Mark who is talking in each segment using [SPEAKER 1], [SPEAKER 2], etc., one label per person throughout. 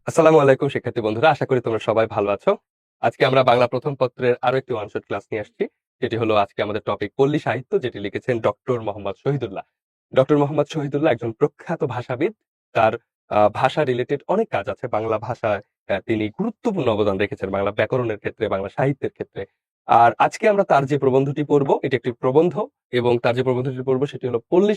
[SPEAKER 1] আসসালামু আলাইকুম শিক্ষার্থী বন্ধুরা, আশা করি তোমরা সবাই ভালো আছো। আজকে আমরা বাংলা প্রথম পত্রের আরো একটি ওয়ান শট ক্লাস নিয়ে আসছি। যেটি হলো আজকে আমাদের টপিক পল্লী সাহিত্য, যেটি লিখেছেন ডক্টর মোহাম্মদ শহীদুল্লাহ। ডক্টর মোহাম্মদ শহীদুল্লাহ একজন প্রখ্যাত ভাষাবিদ। তার ভাষা রিলেটেড অনেক কাজ আছে বাংলা ভাষায়। তিনি গুরুত্বপূর্ণ অবদান রেখেছেন বাংলা ব্যাকরণের ক্ষেত্রে, বাংলা সাহিত্যের ক্ষেত্রে। আর আজকে আমরা তার যে প্রবন্ধটি পড়বো, এটি একটি প্রবন্ধ, এবং তার যে প্রবন্ধটি পড়বো সেটি হলো পল্লী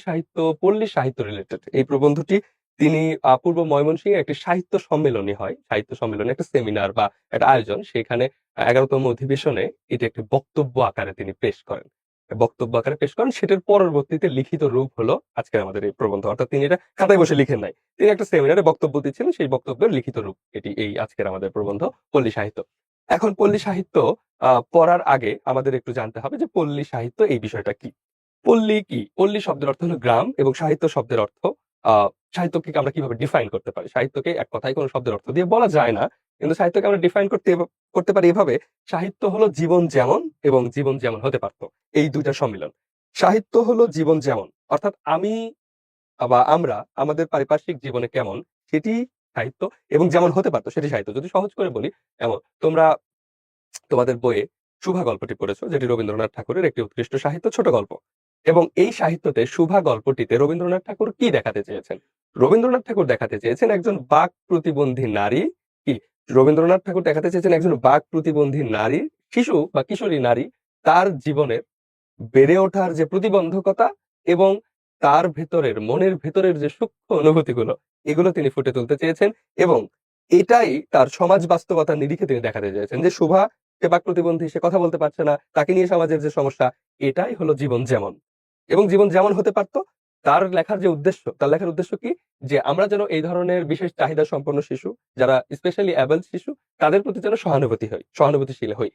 [SPEAKER 1] সাহিত্য রিলেটেড। এই প্রবন্ধটি তিনি পূর্ব ময়মনসিংহে একটি সাহিত্য সম্মেলনী হয়, সাহিত্য সম্মেলনে একটা সেমিনার বা একটা আয়োজন, সেখানে 11তম অধিবেশনে এটি একটি বক্তব্য আকারে তিনি পেশ করেন। বক্তব্য আকারে পেশ করেন, সেটার পরবর্তীতে লিখিত রূপ হলো আজকে আমাদের এই প্রবন্ধ। অর্থাৎ তিনি এটা খাতায় বসে লিখেন নাই, তিনি একটা সেমিনারে বক্তব্য দিচ্ছিলেন, সেই বক্তব্যের লিখিত রূপ এটি এই আজকের আমাদের প্রবন্ধ পল্লী সাহিত্য। এখন পল্লী সাহিত্য পড়ার আগে আমাদের একটু জানতে হবে যে পল্লী সাহিত্য এই বিষয়টা কি। পল্লী কি? পল্লী শব্দের অর্থ হলো গ্রাম, এবং সাহিত্য শব্দের অর্থ আহ সাহিত্যকে আমরা কিভাবে ডিফাইন করতে পারি। সাহিত্যকে এক কথায় কোনো শব্দের অর্থ দিয়ে বলা যায় না, কিন্তু সাহিত্যকে আমরা ডিফাইন করতে পারি এভাবে: সাহিত্য হলো জীবন যেমন এবং জীবন যেমন হতে পারত, এই দুইটা সম্মিলন। সাহিত্য হলো জীবন যেমন, অর্থাৎ আমি বা আমরা আমাদের পারিপার্শ্বিক জীবনে কেমন, সেটি সাহিত্য, এবং যেমন হতে পারতো সেটি সাহিত্য। যদি সহজ করে বলি, এমন তোমরা তোমাদের বইয়ে সুভা গল্পটি পড়েছো, যেটি রবীন্দ্রনাথ ঠাকুরের একটি উৎকৃষ্ট সাহিত্য, ছোট গল্প। এবং এই সাহিত্যতে সুভা গল্পটিতে রবীন্দ্রনাথ ঠাকুর কি দেখাতে চেয়েছেন? রবীন্দ্রনাথ ঠাকুর দেখাতে চেয়েছেন একজন বাক প্রতিবন্ধী নারী। কি? রবীন্দ্রনাথ ঠাকুর দেখাতে চেয়েছেন একজন বাক প্রতিবন্ধী নারী, শিশু বা কিশোরী নারী, তার জীবনের বেড়ে ওঠার যে প্রতিবন্ধকতা, এবং তার ভেতরের মনের ভেতরের যে সূক্ষ্ম অনুভূতিগুলো, এগুলো তিনি ফুটে তুলতে চেয়েছেন। এবং এটাই তার সমাজ বাস্তবতার নিরিখে তিনি দেখাতে চেয়েছেন যে শুভা, সে বাক প্রতিবন্ধী, সে কথা বলতে পারছে না, তাকে নিয়ে সমাজের যে সমস্যা, এটাই হলো জীবন যেমন। এবং জীবন যেমন হতে পারতো, তার লেখার যে উদ্দেশ্য, তার লেখার উদ্দেশ্য কি? যে আমরা যেন এই ধরনের বিশেষ চাহিদা সম্পন্ন শিশু, যারা স্পেশালি অ্যাবল শিশু, তাদের প্রতি যেন সহানুভূতিশীল হই।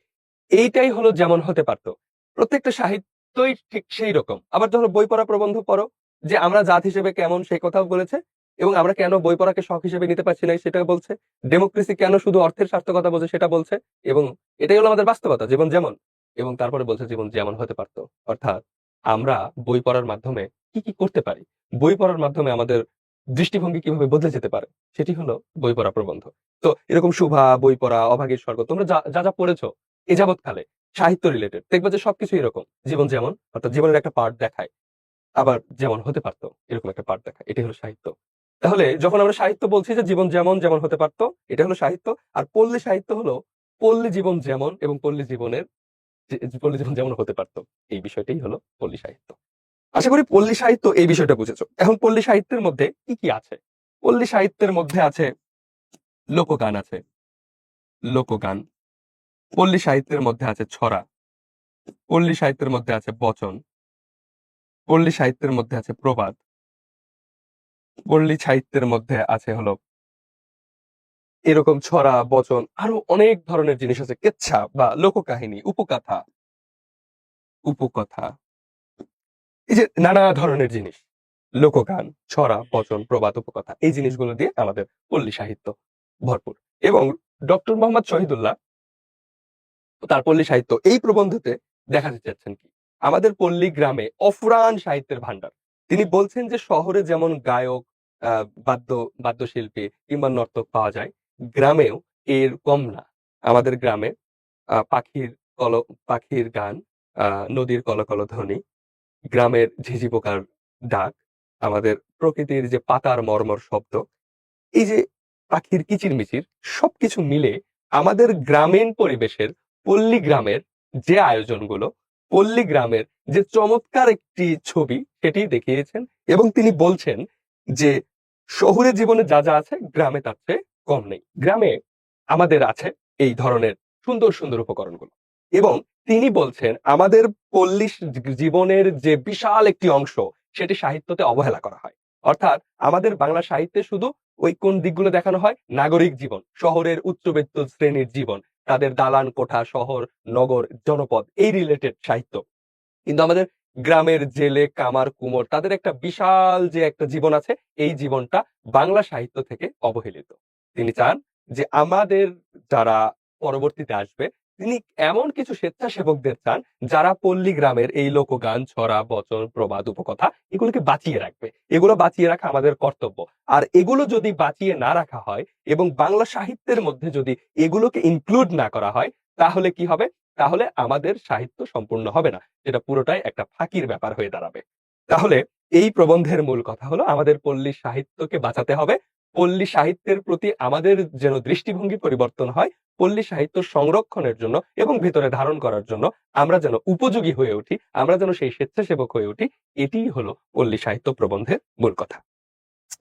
[SPEAKER 1] এইটাই হলো যেমন হতে পারতো। প্রত্যেকটা সাহিত্যই ঠিক সেই রকম। আবার ধরো বই পড়া প্রবন্ধ পড়ো, যে আমরা জাত হিসেবে কেমন সেই কথাও বলেছে, এবং আমরা কেন বই পড়াকে শখ হিসেবে নিতে পারছি না সেটা বলছে। ডেমোক্রেসি কেন শুধু অর্থের সার্থকতা বোঝে সেটা বলছে। এবং এটাই হলো আমাদের বাস্তবতা, জীবন যেমন। এবং তারপরে বলছে জীবন যেমন হতে পারতো। অর্থাৎ আমরা বই পড়ার মাধ্যমে কি কি করতে পারি, বই পড়ার মাধ্যমে আমাদের দৃষ্টিভঙ্গি কিভাবে বদলে যেতে পারে, সেটি হলো বই পড়া প্রবন্ধ। তো এরকম শুভা, বই পড়া, অভাগীর স্বর্গ, তোমরা যা যা যা পড়েছো এ যাবৎকালে সাহিত্য রিলেটেড, দেখবে যে সবকিছু এরকম জীবন যেমন, অর্থাৎ জীবনের একটা পার্ট দেখায়, আবার যেমন হতে পারতো এরকম একটা পার্ট দেখায়। এটাই হলো সাহিত্য। তাহলে যখন আমরা সাহিত্য বলছি যে জীবন যেমন যেমন হতে পারতো, এটা হলো সাহিত্য। আর পল্লী সাহিত্য হলো পল্লী জীবন যেমন এবং পল্লী জীবন যেমন হতে পারতো, এই বিষয়টাই হলো পল্লী সাহিত্য। আশা করি পল্লী সাহিত্য এই বিষয়টা বুঝেছো। এখন পল্লী সাহিত্যের মধ্যে কি কি আছে? পল্লী সাহিত্যের মধ্যে আছে লোকগান, আছে লোকগান। পল্লী সাহিত্যের মধ্যে আছে ছড়া। পল্লী সাহিত্যের মধ্যে আছে বচন। পল্লী সাহিত্যের মধ্যে আছে প্রবাদ। পল্লী সাহিত্যের মধ্যে আছে হলো এরকম ছড়া, বচন, আরো অনেক ধরনের জিনিস আছে, কেচ্ছা বা লোককাহিনী, উপকথা, উপকথা, এই যে নানা ধরনের জিনিস, লোকগান, ছড়া, বচন, প্রবাদ, উপকথা, এই জিনিসগুলো দিয়ে আমাদের পল্লী সাহিত্য ভরপুর। এবং ডক্টর মোহাম্মদ শহীদুল্লাহ তার পল্লী সাহিত্য এই প্রবন্ধতে দেখাতে চাচ্ছেন কি? আমাদের পল্লী গ্রামে অফুরান সাহিত্যের ভান্ডার। তিনি বলছেন যে শহরে যেমন গায়ক, বাদ্যশিল্পী কিংবা নর্তক পাওয়া যায়, গ্রামেও এর কম না। আমাদের গ্রামে পাখির কল পাখির গান, নদীর কলকল ধ্বনি, গ্রামের ঝিঝি পোকার ডাক, আমাদের প্রকৃতির যে পাতার মর্মর শব্দ, এই যে পাখির কিচিরমিচির, সবকিছু মিলে আমাদের গ্রামীণ পরিবেশের, পল্লী গ্রামের যে আয়োজনগুলো, পল্লী গ্রামের যে চমৎকার একটি ছবি, সেটি দেখিয়েছেন। এবং তিনি বলছেন যে শহুরে জীবনে যা যা আছে গ্রামে তার চেয়ে কম নেই। গ্রামে আমাদের আছে এই ধরনের সুন্দর সুন্দর উপকরণগুলো। এবং তিনি বলছেন আমাদের পল্লী জীবনের যে বিশাল একটি অংশ, সেটি সাহিত্যতে অবহেলা করা হয়। অর্থাৎ আমাদের বাংলা সাহিত্যে শুধু ওই কোন দিকগুলো দেখানো হয়: নাগরিক জীবন, শহরের উচ্চবিত্ত শ্রেণীর জীবন, তাদের দালান কোঠা, শহর, নগর, জনপদ, এই রিলেটেড সাহিত্য। কিন্তু আমাদের গ্রামের জেলে, কামার, কুমোর, তাদের একটা বিশাল যে একটা জীবন আছে, এই জীবনটা বাংলা সাহিত্য থেকে অবহেলিত। তিনি চান যে আমাদের যারা পরবর্তীতে আসবে, তিনি এমন কিছু স্বেচ্ছাসেবকদের চান যারা পল্লী গ্রামের এই লোকগান, ছড়া, বচন, প্রবাদ, উপকথা এগুলোকে বাঁচিয়ে রাখবে। এগুলো বাঁচিয়ে রাখা আমাদের কর্তব্য। আর এগুলো যদি বাঁচিয়ে না রাখা হয় এবং বাংলা সাহিত্যের মধ্যে যদি এগুলোকে ইনক্লুড না করা হয়, তাহলে কি হবে? তাহলে আমাদের সাহিত্য সম্পূর্ণ হবে না। এটা পুরোটাই একটা ফাঁকির ব্যাপার হয়ে দাঁড়াবে। তাহলে এই প্রবন্ধের মূল কথা হলো আমাদের পল্লী সাহিত্যকে বাঁচাতে হবে। পল্লী সাহিত্যের প্রতি আমাদের যেন দৃষ্টিভঙ্গি পরিবর্তন হয়। পল্লী সাহিত্য সংরক্ষণের জন্য এবং ভেতরে ধারণ করার জন্য আমরা যেন উপযোগী হয়ে উঠি, আমরা যেন সেই স্বেচ্ছাসেবক হয়ে উঠি, এটিই হলো পল্লী সাহিত্য প্রবন্ধের মূল কথা।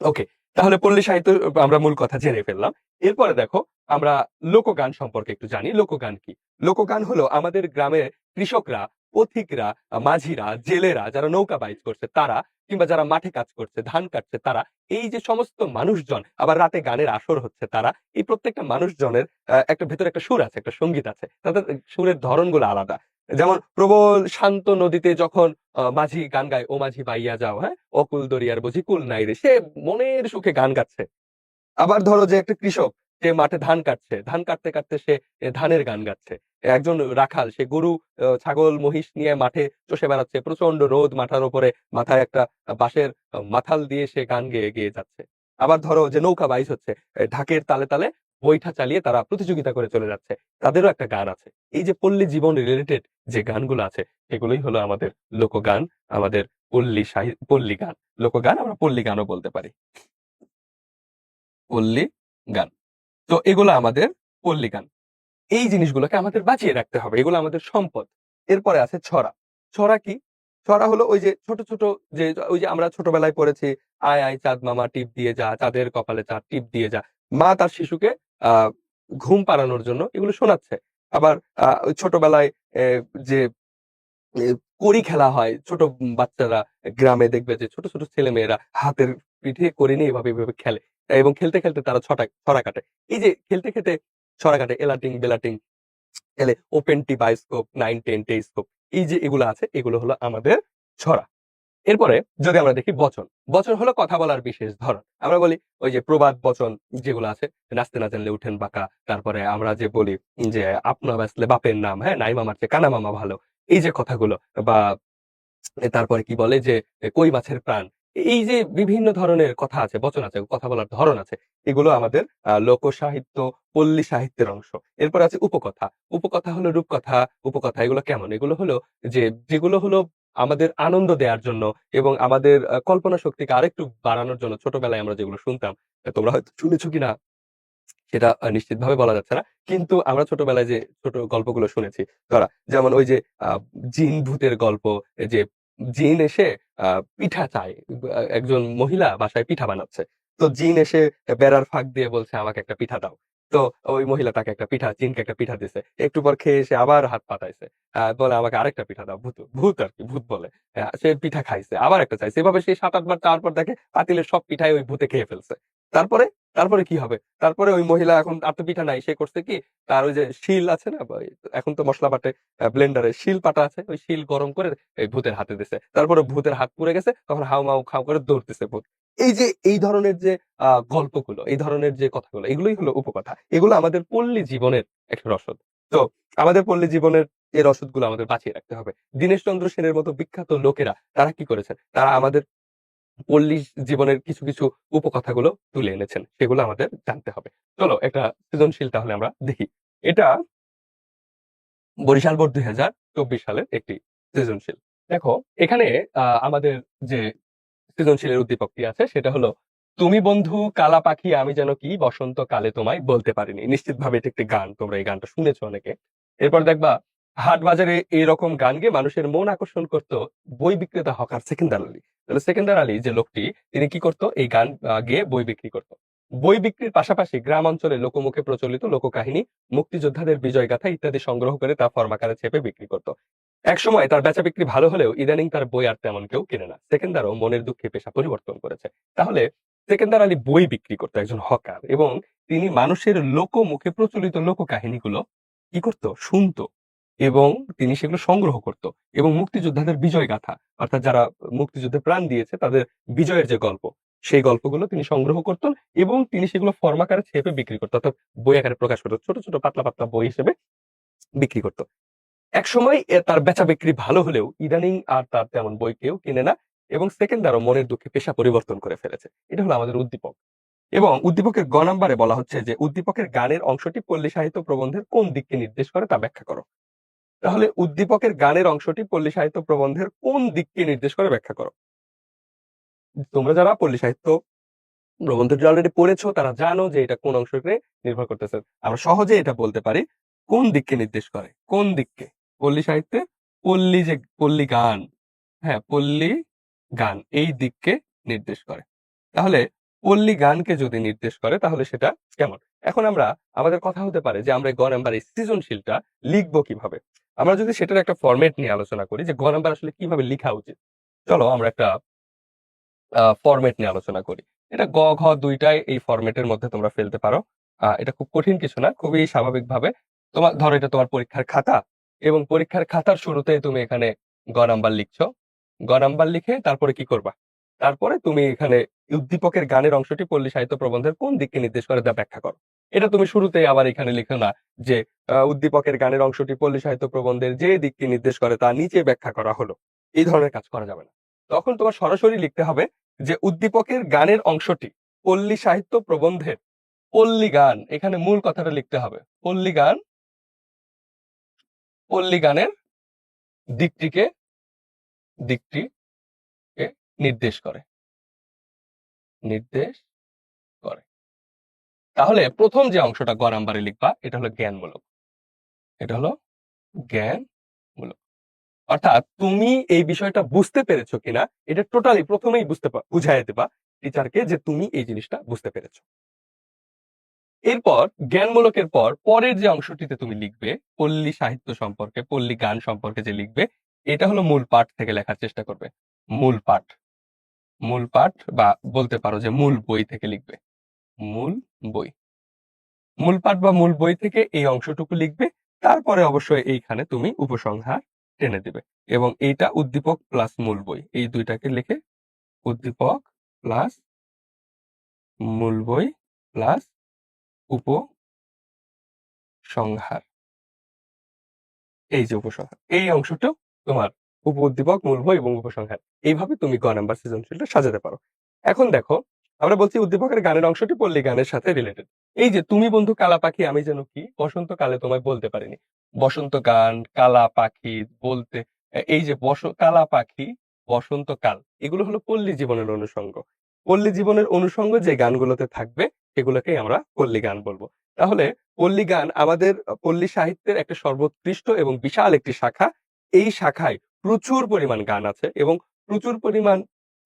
[SPEAKER 1] ওকে, তাহলে পল্লী সাহিত্য আমরা মূল কথা জেনে ফেললাম। এরপরে দেখো আমরা লোকগান সম্পর্কে একটু জানি। লোকগান কি? লোকগান হলো আমাদের গ্রামের কৃষকরা, পথিকরা, মাঝিরা, জেলেরা যারা নৌকা বাইচ করছে তারা, কিংবা যারা মাঠে কাজ করছে, ধান কাটছে তারা, এই যে সমস্ত মানুষজন, আবার রাতে গানের আসর হচ্ছে তারা, এই প্রত্যেকটা মানুষজনের একটা ভেতরে একটা সুর আছে, একটা সঙ্গীত আছে। তাদের সুরের ধরনগুলো আলাদা। যেমন প্রবল শান্ত নদীতে যখন মাঝি গান গায়, ও মাঝি বাইয়া যাও, হ্যাঁ, অকুল দরিয়ার বুঝি কুল নাই রে, সে মনের সুখে গান গাচ্ছে। আবার ধরো যে একটা কৃষক, সে মাঠে ধান কাটছে, ধান কাটতে কাটতে সে ধানের গান গাচ্ছে। একজন রাখাল, সে গরু, ছাগল, মহিষ নিয়ে মাঠে চষে বেড়াচ্ছে, প্রচন্ড রোদ মাথার উপরে, মাথায় একটা বাঁশের মাথাল দিয়ে সে গান গেয়ে গেয়ে যাচ্ছে। আবার ধরো যে নৌকা বাইচ হচ্ছে, ঢাকের তালে তালে বৈঠা চালিয়ে তারা প্রতিযোগিতা করে চলে যাচ্ছে, তাদেরও একটা গান আছে। এই যে পল্লী জীবন রিলেটেড যে গানগুলো আছে, এগুলোই হলো আমাদের লোকগান, আমাদের পল্লী গান। লোকগান আমরা পল্লী গানও বলতে পারি। পল্লী গান, তো এগুলো আমাদের পল্লী গান। এই জিনিসগুলোকে আমাদের বাঁচিয়ে রাখতে হবে, এগুলো আমাদের সম্পদ। এরপরে আছে ছড়া। ছড়া কি? ছড়া হলো ওই যে ছোট ছোট, যে ওই যে আমরা ছোটবেলায় পড়েছি, আয় আয় চাঁদ মামা টিপ দিয়ে যা, চাঁদের কপালে চাঁদ টিপ দিয়ে যা। মা তার শিশুকে আহ ঘুম পাড়ানোর জন্য এগুলো শোনাচ্ছে। আবার ওই ছোটবেলায় যে এ কড়ি খেলা হয়, ছোট বাচ্চারা গ্রামে দেখবে যে ছোট ছোট ছেলে মেয়েরা হাতের পিঠে কড়ি নিয়ে এভাবে এভাবে খেলে, এবং খেলতে খেলতে তারা ছড়া কাটে। এই যে খেলতে খেলতে ছড়া কাটে, এলাটিং বেলাটিং খেলে, ওপেন টি বায়োস্কোপ, 9-10 টেলিস্কোপ, এই যে এগুলো আছে, এগুলো হলো আমাদের ছড়া। এরপরে যদি আমরা দেখি বচন। বচন হলো কথা বলার বিশেষ ধরন। আমরা বলি ওই যে প্রবাদ বচন যেগুলো আছে, নাচতে না জানলে উঠেন বাঁকা। তারপরে আমরা যে বলি যে আপনা বাঁচলে বাপের নাম, হ্যাঁ, নাই মামার চেয়ে কানা মামা ভালো। এই যে কথাগুলো, বা তারপরে কি বলে যে কই মাছের প্রাণ। এই যে বিভিন্ন ধরনের কথা আছে, বচন আছে, কথা বলার ধরন আছে। এগুলো আমাদের লোকসাহিত্য, পল্লী সাহিত্যের অংশ। এরপর আছে উপকথা। উপকথা হলো রূপকথা, উপকথা। এগুলো কেমন? এগুলো হলো যে যেগুলো হলো আমাদের আনন্দ দেওয়ার জন্য এবং আমাদের কল্পনা শক্তিকে আরেকটু বাড়ানোর জন্য ছোটবেলায় আমরা যেগুলো শুনতাম। তোমরা হয়তো শুনেছো কিনা সেটা নিশ্চিতভাবে বলা যাচ্ছে না। কিন্তু আমরা ছোটবেলায় যে ছোট গল্পগুলো শুনেছি, ধরা যেমন ওই যে আ জিন ভূতের গল্প, যে জিন এসে পিঠা চায়। একজন মহিলা বাসায় পিঠা বানাচ্ছে। তো জিন এসে বেড়ার ফাঁক দিয়ে বলছে, "আমাকে একটা পিঠা দাও।" তো ওই মহিলা তাকে একটা পিঠা, জিনকে একটা পিঠা দিছে। একটু পর খেয়ে এসে আবার হাত পাতাইছে। বলে, "আমাকে আরেকটা পিঠা দাও।" ভূত আরকি, ভূত বলে। সে পিঠা খাইছে, আবার একটা চাইছে। এভাবে সে ৭-৮ বার চাওয়ার পর দেখে পাতিলের সব পিঠাই ওই ভূতে খেয়ে ফেলছে। তারপরে তারপরে কি হবে? তারপরে ওই মহিলা, এখন আর তো পিঠা নাই। সে করছে কি? তার ওই যে শিল আছে না? বা এখন তো মসলা বাটে ব্লেন্ডারে, শিল পাটা আছে। ওই শিল গরম করে এই ভূতের হাতে দিছে। তারপরে ভূতের হাত পুড়ে গেছে। তখন হাউ-মাউ খাউ করে দৌড়তেছে ভূত। এই যে এই ধরনের যে গল্পগুলো, এই ধরনের যে কথাগুলো, এগুলোই হলো উপকথা। এগুলো আমাদের পল্লী জীবনের একটা রসদ। তো আমাদের পল্লী জীবনের এই রসদগুলো আমাদের বাঁচিয়ে রাখতে হবে। দীনেশচন্দ্র সেনের মতো বিখ্যাত লোকেরা তারা কি করেছেন? তারা আমাদের পল্লী জীবনের কিছু কিছু উপকথাগুলো তুলে এনেছেন। সেগুলো আমাদের জানতে হবে। চলো একটা সৃজনশীল তাহলে আমরা দেখি। এটা বরিশাল বোর্ড ২০২৪ সালের একটি সৃজনশীল। দেখো এখানে আমাদের যে সৃজনশীলের উদ্দীপকটি আছে সেটা হলো, "তুমি বন্ধু কালা পাখি আমি যেন কি বসন্তকালে তোমায় বলতে পারিনি।" নিশ্চিতভাবে এটি একটি গান। তোমরা এই গানটা শুনেছো অনেকে। এরপর দেখবা হাট বাজারে এরকম গান গেয়ে মানুষের মন আকর্ষণ করত বই বিক্রেতা হকার সেকেন্দার আলী। তাহলে সেকেন্দার আলী যে লোকটি, তিনি কি করত? এই গান গেয়ে বই বিক্রি করত। বই বিক্রির পাশাপাশি গ্রাম অঞ্চলে লোকমুখে প্রচলিত লোককাহিনী, মুক্তিযোদ্ধাদের বিজয়গাথা ইত্যাদি সংগ্রহ করে তা ফরমাকারে ছেপে বিক্রি করত। একসময় তার বেচা বিক্রি ভালো হলেও ইদানিং তার বই আর তেমন কেউ কেনে না। সেকেন্দারও মনের দুঃখে পেশা পরিবর্তন করেছে। তাহলে সেকেন্দার আলী বই বিক্রি করতো, একজন হকার, এবং তিনি মানুষের লোকমুখে প্রচলিত লোককাহিনীগুলো কি করতো? শুনতো, এবং তিনি সেগুলো সংগ্রহ করত, এবং মুক্তিযোদ্ধাদের বিজয় গাথা, অর্থাৎ যারা মুক্তিযুদ্ধে প্রাণ দিয়েছে তাদের বিজয়ের যে গল্প, সেই গল্পগুলো তিনি সংগ্রহ করতেন, এবং তিনি সেগুলো ফরমাকারে ছেপে বিক্রি করতেন, অর্থাৎ বই আকারে প্রকাশ করতেন, ছোট ছোট পাতলা পাতলা বই হিসেবে বিক্রি করতো। একসময় তার বেচা বিক্রি ভালো হলেও ইদানিং আর তার তেমন বই কেউ কিনে না এবং সেকেন্ডারও মনের দুঃখে পেশা পরিবর্তন করে ফেলেছে। এটা হলো আমাদের উদ্দীপক। এবং উদ্দীপকের গ নাম্বারে বলা হচ্ছে যে উদ্দীপকের গানের অংশটি পল্লী সাহিত্য প্রবন্ধের কোন দিককে নির্দেশ করে তা ব্যাখ্যা করো। তাহলে উদ্দীপকের গানের অংশটি পল্লী সাহিত্য প্রবন্ধের কোন দিককে নির্দেশ করে ব্যাখ্যা করো। তোমরা যারা পল্লী সাহিত্য প্রবন্ধটি অলরেডি পড়েছো তারা জানো যে এটা কোন অংশকে নির্ভর করতেছে। আমরা সহজে এটা বলতে পারি কোন দিককে নির্দেশ করে, কোন দিককে। পল্লী সাহিত্যে পল্লী যে পল্লী গান, হ্যাঁ পল্লী গান এই দিককে নির্দেশ করে। তাহলে পল্লী গানকে যদি নির্দেশ করে তাহলে সেটা কেমন। এখন আমরা আমাদের কথা হতে পারে যে আমরা গ নাম্বার এই সৃজনশীলটা লিখবো কিভাবে। আমরা যদি সেটার একটা ফরম্যাট নিয়ে আলোচনা করি যে গ নাম্বার আসলে কিভাবে লেখা উচিত, চলো আমরা একটা ফরম্যাট নিয়ে আলোচনা করি। এটা গ ঘ দুইটাই এই ফরম্যাটের মধ্যে তোমরা ফেলতে পারো। এটা খুব কঠিন কিছু না, খুবই স্বাভাবিকভাবে তোমার ধরো এটা তোমার পরীক্ষার খাতা এবং পরীক্ষার খাতার শুরুতে তুমি এখানে গ নাম্বার লিখছো। গ নাম্বার লিখে তারপরে কি করবা, তারপরে তুমি এখানে উদ্দীপকের গানের অংশটি পল্লী সাহিত্য প্রবন্ধের কোন দিককে নির্দেশ করে তা ব্যাখ্যা করো। এটা তুমি শুরুতেই আবার এখানে লিখো না যে উদ্দীপকের গানের অংশটি পল্লী সাহিত্য প্রবন্ধের যে দিককে নির্দেশ করে তা নিচে ব্যাখ্যা করা হলো। এই ধরনের কাজ করা যাবে না। তখন তোমার সরাসরি লিখতে হবে যে উদ্দীপকের গানের অংশটি পল্লী সাহিত্য প্রবন্ধের পল্লী গান, এখানে মূল কথাটা লিখতে হবে পল্লী গান, পল্লী গানের দিকটিকে নির্দেশ করে, নির্দেশ করে। তাহলে প্রথম যে অংশটা গ নাম্বারে লিখবা এটা হলো জ্ঞানমূলক, এটা হলো জ্ঞানমূলক। অর্থাৎ তুমি এই বিষয়টা বুঝতে পেরেছো কিনা এটা টোটালি প্রথমেই বুঝাই দেবা টিচারকে যে তুমি এই জিনিসটা বুঝতে পেরেছো। এরপর জ্ঞানমূলকের পর পরের যে অংশটিতে তুমি লিখবে পল্লী সাহিত্য সম্পর্কে, পল্লী গান সম্পর্কে যে লিখবে এটা হলো মূল পাঠ থেকে লেখার চেষ্টা করবে। মূল পাঠ, মূল পাঠ বা বলতে পারো যে মূল বই থেকে লিখবে। মূল বই, মূল পাঠ বা মূল বই থেকে এই অংশটুকু লিখবে। তারপরে অবশ্যই এইখানে তুমি উপসংহার টেনে দিবে এবং এইটা উদ্দীপক প্লাস মূল বই এই দুইটাকে লিখে উদ্দীপক প্লাস মূল বই প্লাস উপসংহার, এই যে উপসংহার এই অংশটাও তোমার উপ উদ্দীপক মূল বই এবং উপসংহার। এইভাবে তুমি গ নাম্বার সৃজনশীলটা সাজাতে পারো। এখন দেখো আমরা বলছি উদ্দীপকের গানের অংশটি পল্লী গানের সাথে রিলেটেড। এই যে তুমি বন্ধু কালা পাখি আমি যেন কি বসন্তকালে তোমায় বলতে পারিনি। বসন্ত গান, কালা পাখি বলতে এই যে কালা পাখি, বসন্তকাল এগুলো হলো পল্লী জীবনের অনুষঙ্গ। পল্লী জীবনের অনুষঙ্গ যে গানগুলোতে থাকবে সেগুলোকেই আমরা পল্লী গান বলবো। তাহলে পল্লী গান আমাদের পল্লী সাহিত্যের একটা সর্বোৎকৃষ্ট এবং বিশাল একটি শাখা। এই শাখায় প্রচুর পরিমাণ গান আছে এবং প্রচুর পরিমাণ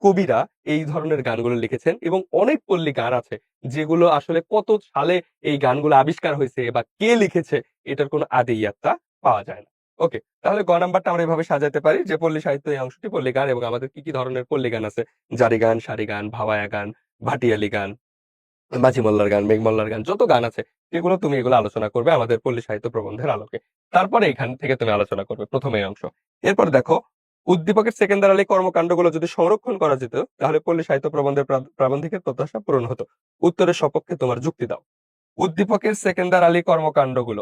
[SPEAKER 1] কবিরা এই ধরনের গানগুলো লিখেছেন এবং অনেক পল্লী গান আছে যেগুলো আসলে কত সালে এই গানগুলো আবিষ্কার হয়েছে বা কে লিখেছে এটার কোনো আদি ইয়াত্তা পাওয়া যায় না। ওকে, তাহলে গ নাম্বারটা আমরা এভাবে সাজাতে পারি যে পল্লী সাহিত্য এই অংশটি পল্লী গান এবং আমাদের কি কি ধরনের পল্লী গান আছে, জারি গান, সারি গান, ভাওয়ায়া গান, ভাটিয়ালি গান, মাঝি মোল্লার গান, মেঘ মোল্লার গান, যত গান আছে এগুলো তুমি এগুলো আলোচনা করবে আমাদের পল্লী সাহিত্য প্রবন্ধের আলোকে। তারপরে এখান থেকে তুমি আলোচনা করবে প্রথম এই অংশ। এরপর দেখো উদ্দীপকের সেকেন্ডারি কর্মকাণ্ডগুলো যদি সংরক্ষণ করা যেত তাহলে পল্লী সাহিত্য প্রবন্ধের প্রাবন্ধিকের প্রত্যাশা পূরণ হতো। উত্তরের সপক্ষে তোমার যুক্তি দাও। উদ্দীপকের সেকেন্ডারি কর্মকাণ্ডগুলো,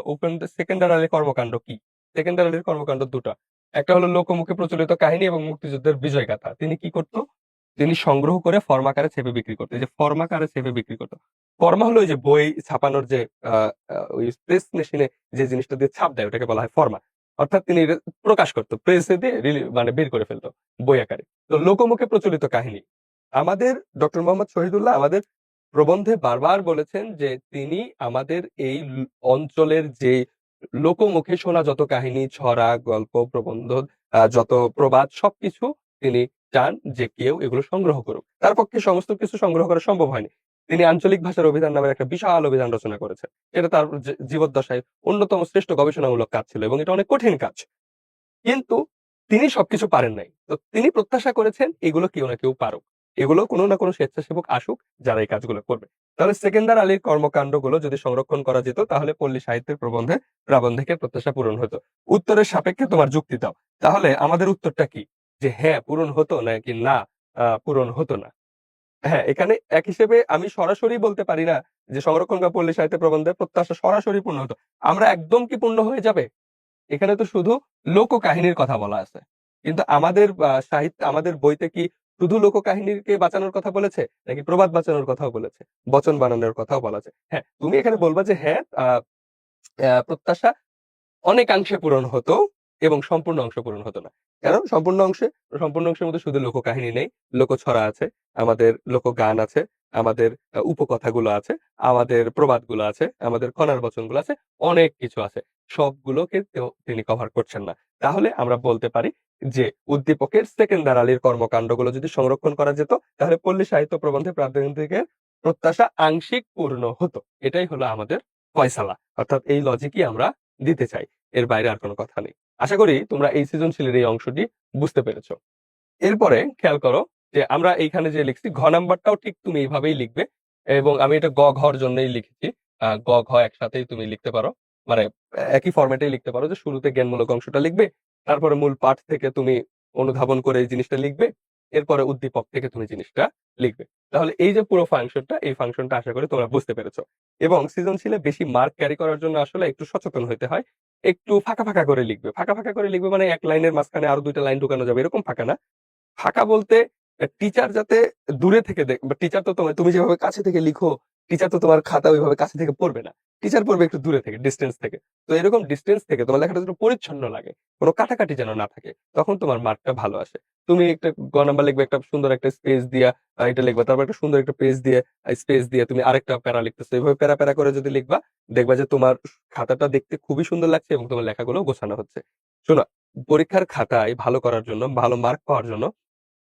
[SPEAKER 1] সেকেন্ডারি কর্মকাণ্ড কি? সেকেন্ডারি কর্মকাণ্ড দুটা, একটা হলো লোকমুখে প্রচলিত কাহিনী এবং মুক্তিযুদ্ধের বিজয় গাথা। তিনি কি করতো, তিনি সংগ্রহ করে ফর্ম আকারে ছেপে বিক্রি করতো। এই যে ফর্ম আকারে ছেপে বিক্রি করতো, ফর্মা হলো ওই যে বই ছাপানোর যে ওই প্রেস মেশিনে যে জিনিসটা দিয়ে ছাপ দেয় ওটাকে বলা হয় ফর্মা। অর্থাৎ তিনি প্রকাশ করতো, প্রেসে দিয়ে মানে বের করে ফেলতো বই আকারে। তো লোকমুখে প্রচলিত কাহিনী আমাদের ডক্টর মোহাম্মদ শহীদুল্লাহ আমাদের প্রবন্ধে বারবার বলেছেন যে তিনি আমাদের এই অঞ্চলের যে লোকমুখে শোনা যত কাহিনী, ছড়া, গল্প, প্রবন্ধ, যত প্রবাদ সবকিছু তিনি চান যে কেউ এগুলো সংগ্রহ করুক। তার পক্ষে সমস্ত কিছু সংগ্রহ করা সম্ভব হয়নি। তিনি আঞ্চলিক ভাষার অভিধান নামের একটা বিশাল অভিধান রচনা করেছেন। এটা তার জীবদ্দশায় অন্যতম শ্রেষ্ঠ গবেষণামূলক কাজ ছিল এবং এটা অনেক কঠিন কাজ। কিন্তু তিনি সবকিছু পারেন নাই। তো তিনি প্রত্যাশা করেছেন এগুলো কেউ না কেউ পারুক। এগুলো কোনো না কোনো স্বেচ্ছাসেবক আসুক যারা এই কাজগুলো করবে। তাহলে সেকেন্দার আলীর কর্মকাণ্ডগুলো যদি সংরক্ষণ করা যেত তাহলে পল্লী সাহিত্যের প্রবন্ধে প্রাবন্ধিকের প্রত্যাশা পূরণ হতো। উত্তরের সাপেক্ষে তোমার যুক্তি দাও। তাহলে আমাদের উত্তরটা কি? যে হ্যাঁ পূরণ হতো নাকি না পূরণ হতো না। হ্যাঁ, এখানে এক হিসেবে আমি সরাসরি বলতে পারি না যে সংরক্ষণ বা পল্লী সাহিত্য প্রবন্ধের প্রত্যাশা সরাসরি পূর্ণ হতো। আমরা একদম কি পূর্ণ হয়ে যাবে? এখানে তো শুধু লোককাহিনীর কথা বলা আছে, কিন্তু আমাদের সাহিত্য, আমাদের বইতে কি শুধু লোককাহিনীকে বাঁচানোর কথা বলেছে, নাকি প্রবাদ বাঁচানোর কথাও বলেছে, বচন বানানোর কথাও বলা আছে? হ্যাঁ, তুমি এখানে বলবা যে হ্যাঁ, প্রত্যাশা অনেকাংশে পূরণ হতো এবং সম্পূর্ণ অংশ পূরণ হতো না। কারণ সম্পূর্ণ অংশের মধ্যে শুধু লোককাহিনী নেই, লোকছড়া আছে, আমাদের লোকগান আছে, আমাদের উপকথাগুলো আছে, আমাদের প্রবাদগুলো আছে, আমাদের খনার বচনগুলো আছে, অনেক কিছু আছে। সবগুলোকে তিনি কভার করছেন না। তাহলে আমরা বলতে পারি যে উদ্দীপকের সেকেন্ডার আলীর কর্মকাণ্ডগুলো যদি সংরক্ষণ করা যেত, তাহলে পল্লী সাহিত্য প্রবন্ধে প্রান্তিকের প্রত্যাশা আংশিক পূর্ণ হতো। এটাই হলো আমাদের ফয়সালা। অর্থাৎ এই লজিকই আমরা দিতে চাই, এর বাইরে আর কোনো কথা নেই। আশা করি তোমরা এই সৃজনশীলের এই অংশটি বুঝতে পেরেছো। এরপরে খেয়াল করো যে আমরা এইখানে যে লিখছি ঘ নাম্বারটাও ঠিক তুমি এইভাবেই লিখবে, এবং আমি এটা গ ঘর জন্যই লিখেছি। গ ঘ একসাথেই তুমি লিখতে পারো, মানে একই ফরম্যাটেই লিখতে পারো, যে শুরুতে জ্ঞানমূলক অংশটা লিখবে, তারপরে মূল পাঠ থেকে তুমি অনুধাবন করে এই জিনিসটা লিখবে, এরপরে উদ্দীপক থেকে তুমি জিনিসটা লিখবে। তাহলে এই যে পুরো ফাংশনটা, এই ফাংশনটা আশা করি তোমরা বুঝতে পেরেছো। এবং সৃজনশীলে বেশি মার্ক ক্যারি করার জন্য আসলে একটু সচেতন হতে হয়। একটু ফাঁকা ফাঁকা করে লিখবে, ফাঁকা ফাঁকা করে লিখবে মানে এক লাইনের মাঝখানে আরো ২টা লাইন ঢুকানো যাবে এরকম ফাঁকা না। ফাঁকা বলতে টিচার যাতে দূরে থেকে টিচার তো তোমার, তুমি যেভাবে কাছে থেকে লিখো, টিচার তো তোমার খাতা ওইভাবে কাছে থেকে পড়বে না। টিচার পড়বে একটু দূরে থেকে, ডিস্টেন্স থেকে। তো এরকম ডিস্টেন্স থেকে তোমার লেখাটা যেন পরিচ্ছন্ন লাগে, কোনো কাটাকাটি যেন না থাকে, তখন তোমার মার্কটা ভালো আসে। তুমি একটা গ নাম্বার লিখবে, একটা সুন্দর একটা স্পেস দিয়া এটা লিখবা, তারপর একটা সুন্দর একটা পেজ দিয়ে স্পেস দিয়ে তুমি আরেকটা প্যারা লিখতেছো, এইভাবে প্যারা প্যারা করে যদি লিখবা, দেখবা যে তোমার খাতাটা দেখতে খুবই সুন্দর লাগছে এবং তোমার লেখাগুলো গোছানো হচ্ছে। শোনো, পরীক্ষার খাতায় ভালো করার জন্য, ভালো মার্ক পাওয়ার জন্য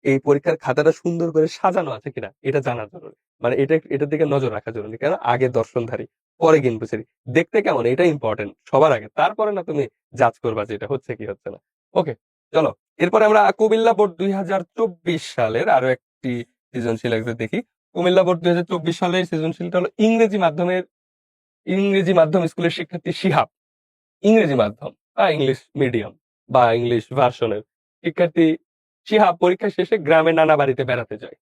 [SPEAKER 1] এই পরীক্ষার খাতাটা সুন্দর করে সাজানো আছে কিনা এটা জানা জরুরি। মানে এটার দিকে নজর রাখা জরুরি। কেন? আগে দর্শনধারী, পরে জ্ঞানপ্রচারী। দেখতে কেমন এটা ইম্পর্টেন্ট সবার আগে। তারপরে না তুমি জাজ করবা যে এটা হচ্ছে কি হচ্ছে না। ওকে, চলো। এরপরে আমরা কুমিল্লা বোর্ড ২০২৪ সালের আরো একটি সৃজনশীল একটু দেখি। কুমিল্লা বোর্ড ২০২৪ সালের সৃজনশীলটা হলো ইংরেজি মাধ্যম স্কুলের শিক্ষার্থী শিহাব। ইংরেজি মাধ্যম বা ইংলিশ মিডিয়াম বা ইংলিশ ভার্সনের শিক্ষার্থী শিহাব পরীক্ষা শেষে গ্রামে নানা বাড়িতে বেড়াতে যায়।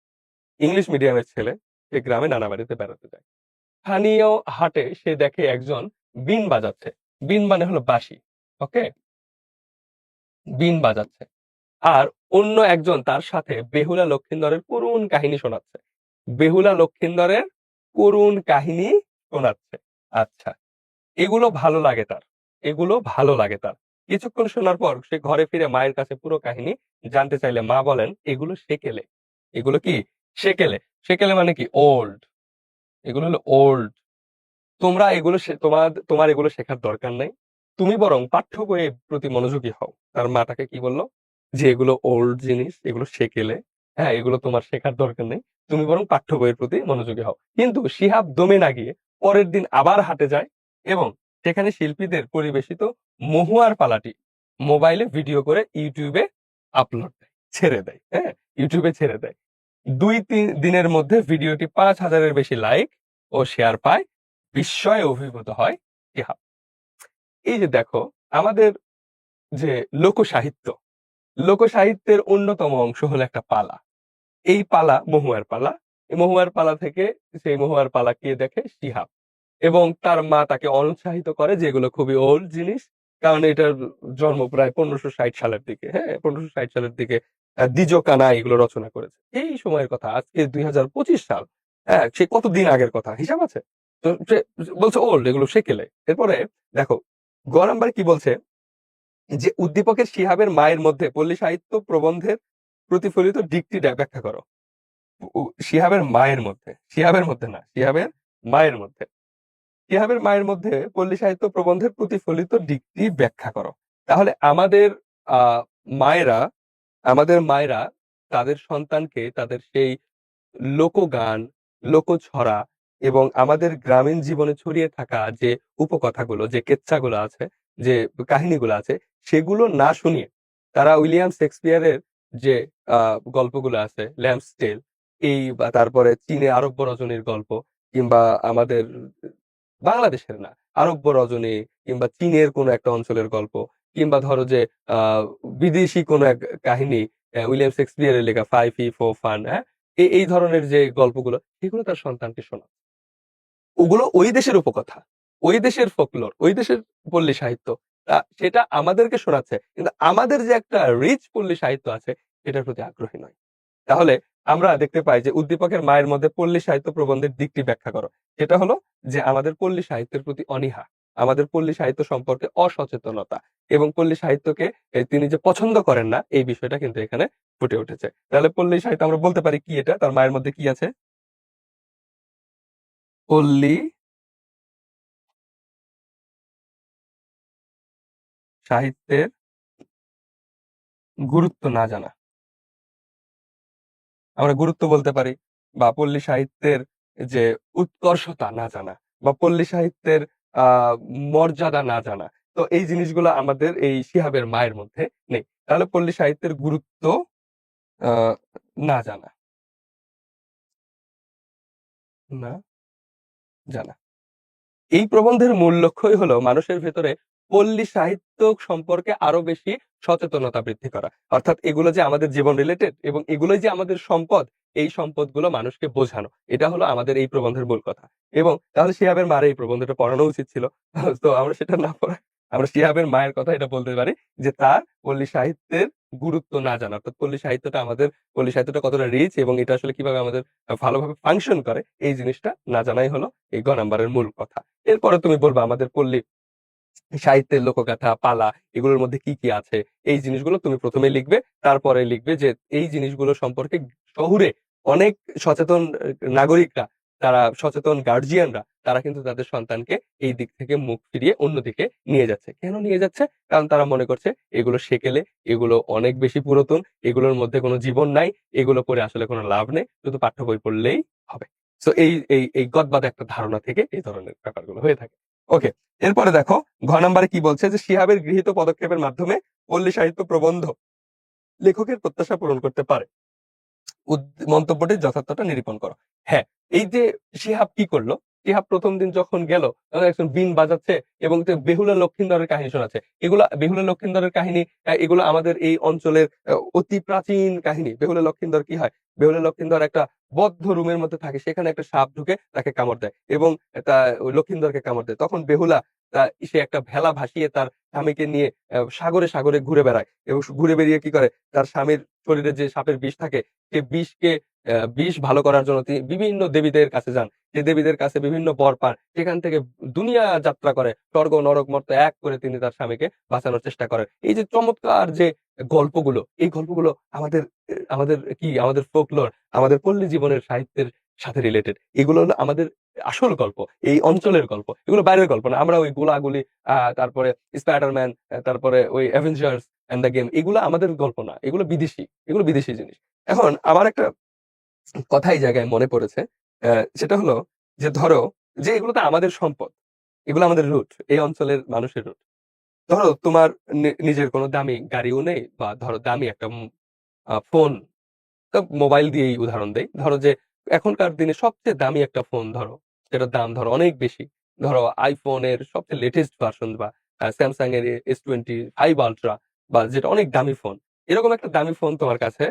[SPEAKER 1] ইংলিশ মিডিয়ামের ছেলে, সে গ্রামে নানা বাড়িতে বেড়াতে যায়। স্থানীয় হাটে সে দেখে একজন বিন বাজাচ্ছে। বিন মানে হলো বাঁশি। ওকে, বিন বাজাচ্ছে। আর অন্য একজন তার সাথে বেহুলা লক্ষিন্দরের করুণ কাহিনী শোনাচ্ছে। বেহুলা লক্ষিন্দরের করুণ কাহিনী শোনাচ্ছে। আচ্ছা, এগুলো ভালো লাগে তার, এগুলো ভালো লাগে তার। কিছুক্ষণ শোনার পর সে ঘরে ফিরে মায়ের কাছে পুরো কাহিনী জানতে চাইলে মা বলেন এগুলো সেকেলে। এগুলো কি? সেকেলে। সেকেলে মানে কি? ওল্ড। এগুলো হলো ওল্ড। তোমরা এগুলো তোমার এগুলো শেখার দরকার নাই। তুমি বরং পাঠ্য বইয়ের প্রতি মনোযোগী হও। তার মা তাকে কি বলল? যে এগুলো ওল্ড জিনিস, এগুলো সেকেলে। হ্যাঁ, এগুলো তোমার শেখার দরকার নেই। তুমি বরং পাঠ্য বইয়ের প্রতি মনোযোগী হও। কিন্তু শিহাব দমে না গিয়ে পরের দিন আবার হাটে যায় এবং সেখানে শিল্পীদের পরিবেশিত মহুয়ার পালাটি মোবাইলে ভিডিও করে ইউটিউবে আপলোড দেয়, ছেড়ে দেয়। হ্যাঁ, ইউটিউবে ছেড়ে দেয়। ২-৩ দিনের মধ্যে ভিডিওটি ৫,০০০-এর বেশি লাইক ও শেয়ার পায়। বিস্ময়ে অভিভূত হয় ইহা। এই যে দেখো, আমাদের যে লোকসাহিত্য, লোকসাহিত্যের অন্যতম অংশ হলো একটা পালা। এই পালা মহুয়ার পালা। এই মহুয়ার পালা থেকে সেই মহুয়ার পালা কে দেখে? শিহাব। এবং তার মা তাকে অনুৎসাহিত করে যে এগুলো খুবই ওল্ড জিনিস। কারণ এটার জন্ম প্রায় ১৫৬০ সালের দিকে। হ্যাঁ, ১৫৬০ সালের দিকে দ্বিজ কানা এগুলো রচনা করেছে। এই সময়ের কথা, আজকে ২০২৫ সাল। হ্যাঁ, সে কতদিন আগের কথা হিসাব আছে? তো সে বলছে ওল্ড, এগুলো সেকেলে। এরপরে দেখো, গ নাম্বার কি বলছে? যে উদ্দীপকের শিহাবের মায়ের মধ্যে পল্লী সাহিত্য প্রবন্ধের প্রতিফলিত দিকটি ব্যাখ্যা করো। শিহাবের মায়ের মধ্যে, শিহাবের মধ্যে না, শিহাবের মায়ের মধ্যে। শিহাবের মায়ের মধ্যে পল্লী সাহিত্য প্রবন্ধের প্রতিফলিত দিকটি ব্যাখ্যা করো। তাহলে আহ মায়েরা আমাদের মায়েরা তাদের সন্তানকে তাদের সেই লোকগান, লোকছড়া এবং আমাদের গ্রামীণ জীবনে ছড়িয়ে থাকা যে উপকথাগুলো, যে কেচ্ছাগুলো আছে, যে কাহিনীগুলো আছে, সেগুলো না শুনিয়ে তারা উইলিয়াম শেক্সপিয়ারের যে গল্পগুলো আছে, ল্যাম্পস টেল, এই বা তারপরে চীনে আরব্য রজনীর গল্প, কিংবা আমাদের বাংলাদেশের না, আরব্য রজনী, কিংবা চীনের কোনো একটা অঞ্চলের গল্প, কিংবা ধরো যে আহ বিদেশি কোনো এক কাহিনী, উইলিয়াম শেক্সপিয়ারের লেখা ফাই ফি ফো ফান, হ্যাঁ, এই ধরনের যে গল্পগুলো, সেগুলো তার সন্তানকে শোনা। ওগুলো ওই দেশের উপকথা, ওই দেশের ফোকলোর, ওই দেশের পল্লী সাহিত্য। সেটা আমাদেরকে শোনাচ্ছে। কিন্তু আমাদের যে একটা রিচ পল্লী সাহিত্য আছে সেটার প্রতি আগ্রহী নয়। তাহলে আমরা দেখতে পাই যে উদ্দীপকের মায়ের মধ্যে পল্লী সাহিত্য প্রবন্ধের দিকটি ব্যাখ্যা করো। সেটা হলো যে আমাদের পল্লী সাহিত্যের প্রতি অনীহা, আমাদের পল্লী সাহিত্য সম্পর্কে অসচেতনতা এবং পল্লী সাহিত্যকে তিনি যে পছন্দ করেন না এই বিষয়টা কিন্তু এখানে ফুটে উঠেছে। তাহলে পল্লী সাহিত্য আমরা বলতে পারি কি এটা? তার মায়ের মধ্যে কি আছে? পল্লী সাহিত্যের গুরুত্ব না জানা। আমরা গুরুত্ব বলতে পারি বা পল্লী সাহিত্যের যে উৎকর্ষতা না জানা বা পল্লী সাহিত্যের মর্যাদা না জানা। তো এই জিনিসগুলো আমাদের এই শিহাবের মায়ের মধ্যে নেই। তাহলে পল্লী সাহিত্যের গুরুত্ব আ না জানা, না জানা। এই প্রবন্ধের মূল লক্ষ্যই হলো মানুষের ভেতরে পল্লী সাহিত্য সম্পর্কে আরো বেশি সচেতনতা বৃদ্ধি করা। অর্থাৎ এগুলো যে আমাদের জীবন রিলেটেড এবং এগুলোই যে আমাদের সম্পদ, এই সম্পদগুলো মানুষকে বোঝানো। এটা হলো আমাদের এই প্রবন্ধের মূল কথা। এবং তাহলে শিহাবের মার এই প্রবন্ধটা পড়ানো উচিত ছিল। তো আমরা সেটা না পড়ায় আমরা শিহাবের মায়ের কথা এটা বলতে পারি যে তার পল্লী সাহিত্যের গুরুত্ব না জানা। অর্থাৎ পল্লী সাহিত্যটা কতটা রিচ এবং এটা আসলে কিভাবে আমাদের ভালোভাবে ফাংশন করে এই জিনিসটা না জানাই হলো এই গ নাম্বারের মূল কথা। এরপরে তুমি বলবা আমাদের পল্লী সাহিত্যের লোকগাথা, পালা এগুলোর মধ্যে কি, কি আছে? এই জিনিসগুলো তুমি ১ম এ লিখবে। তারপরে লিখবে যে এই জিনিসগুলো সম্পর্কে শহুরে অনেক সচেতন নাগরিকরা, তারা সচেতন গার্ডিয়ানরা তারা কিন্তু তাদের সন্তানকে এই দিক থেকে মুখ ফিরিয়ে অন্যদিকে নিয়ে যাচ্ছে। কেন নিয়ে যাচ্ছে? কারণ তারা মনে করছে এগুলো সেকেলে, এগুলো অনেক বেশি পুরাতন, এগুলোর মধ্যে কোনো জীবন নাই, এগুলো পড়ে আসলে কোনো লাভ নেই। শুধু পাঠ্য বই পড়লেই হবে। সো এই গদবাঁধা একটা ধারণা থেকে এই ধরনের ব্যাপারগুলো হয়ে থাকে। ওকে। এরপরে দেখো নাম্বারে কি বলছে যে শিহাবের গৃহীত পদক্ষেপের মাধ্যমে পল্লী সাহিত্য প্রবন্ধ লেখকের প্রত্যাশা পূরণ করতে পারে। মন্তব্যটির যথার্থতা নিরূপণ করো। হ্যাঁ, এই যে শিহাব কি করলো? শিহাব ১ম দিন যখন গেল, তখন একজন বীণ বাজাচ্ছে এবং বেহুলা লক্ষীন্দরের কাহিনী শোনাচ্ছে। বেহুলা লক্ষীন্দরের কাহিনী এগুলো আমাদের এই অঞ্চলের অতি প্রাচীন কাহিনী। বেহুলা লক্ষীন্দর কি হয়? বেহুলা লক্ষীন্দর একটা বদ্ধ রুমের মধ্যে থাকে। সেখানে একটা সাপ ঢুকে তাকে কামড় দেয় এবং তা ওই লক্ষীন্দরকে কামড় দেয়। তখন বেহুলা সে একটা ভেলা ভাসিয়ে তার স্বামীকে নিয়ে সাগরে ঘুরে বেড়ায় এবং ঘুরে বেরিয়ে কি করে? তার স্বামীর শরীরে যে সাপের বিষ থাকে সে বিষ ভালো করার জন্য তিনি বিভিন্ন দেবীদের কাছে যান। যে দেবীদের কাছে বিভিন্ন বর পান। সেখান থেকে দুনিয়া যাত্রা করে স্বর্গ, নরক, মর্ত এক করে তিনি তার স্বামীকে বাঁচানোর চেষ্টা করেন। এই যে চমৎকার যে গল্পগুলো, এই গল্পগুলো আমাদের ফোকলোর, আমাদের পল্লী জীবনের সাহিত্যের সাথে রিলেটেড। এগুলো হলো আমাদের আসল গল্প। এই অঞ্চলের গল্প। এগুলো বাইরের গল্প না। আমরা ওই গোলাগুলি, তারপরে স্পাইডার-ম্যান, তারপরে ওই অ্যাভেঞ্জার্স অ্যান্ড দ্য গেম এগুলো আমাদের গল্প না। এগুলো বিদেশি। এগুলো বিদেশি জিনিস। এখন আমার একটা কথা এই জায়গায় মনে পড়েছে। সেটা হলো যে ধরো যে এগুলো তো আমাদের সম্পদ। এগুলো আমাদের রুট। এই অঞ্চলের মানুষের রুট। ধরো তোমার নিজের কোনো দামি গাড়িও নেই বা ধরো দামি একটা ফোন, মোবাইল দিয়েই উদাহরণ দেই। ধরো যে এখনকার দিনে সবচেয়ে দামি একটা ফোন ধরো, যেটার দাম ধরো অনেক বেশি। ধরো iPhone এর সবচেয়ে লেটেস্ট ভার্সন বা Samsung এর S25 Ultra বা যেটা অনেক দামি ফোন। এরকম একটা দামি ফোন তোমার কাছে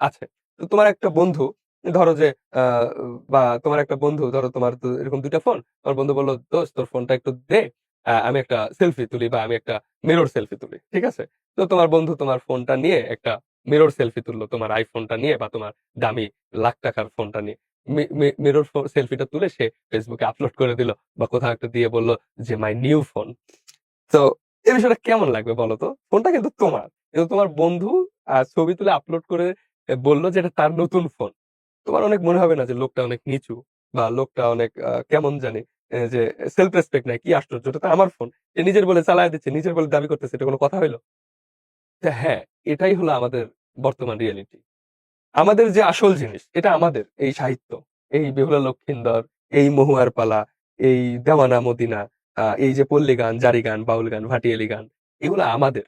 [SPEAKER 1] আছে। তো তোমার একটা বন্ধু ধরো যে আ বা তোমার একটা বন্ধু ধরো তোমার তো এরকম ২ টা ফোন। তোমার বন্ধু বলল, "দোস্ত তোর ফোনটা একটু দে। আমি একটা সেলফি তুলি বা আমি একটা মিরর সেলফি তুলি।" ঠিক আছে? তো তোমার বন্ধু তোমার ফোনটা নিয়ে একটা মিরর সেলফি তুললো তোমার আইফোনটা নিয়ে বা তোমার দামি লাখ টাকার ফোনটা নিয়ে। মিরর সেলফিটা তুলে সে ফেসবুকে আপলোড করে দিল বা কোথাও একটা দিয়ে বলল যে মাই নিউ ফোন। তো এই বিষয়টা কেমন লাগবে বলো তো? ফোনটা কিন্তু তোমার। কিন্তু তোমার বন্ধু ছবি তুলে আপলোড করে বলল যে এটা তার নতুন ফোন। তোমার অনেক মনে হবে না যে লোকটা অনেক নিচু বা লোকটা অনেক কেমন জানি যে সেলফ রেসপেক্ট নাই। কি আশ্চর্য! এটা তো আমার ফোন। সে নিজের বলে চালায় দিচ্ছে, নিজের বলে দাবি করতেছে। এটা কোন কথা হইল? হ্যাঁ, এটাই হলো আমাদের বর্তমান রিয়ালিটি। আমাদের যে আসল জিনিস এটা আমাদের এই সাহিত্য, এই বেহুলা লক্ষীন্দর, এই মহুয়ার পালা, এই দেওয়ানা মদিনা, এই যে পল্লী গান, জারি গান, বাউল গান, ভাটিয়ালি গান এগুলো আমাদের।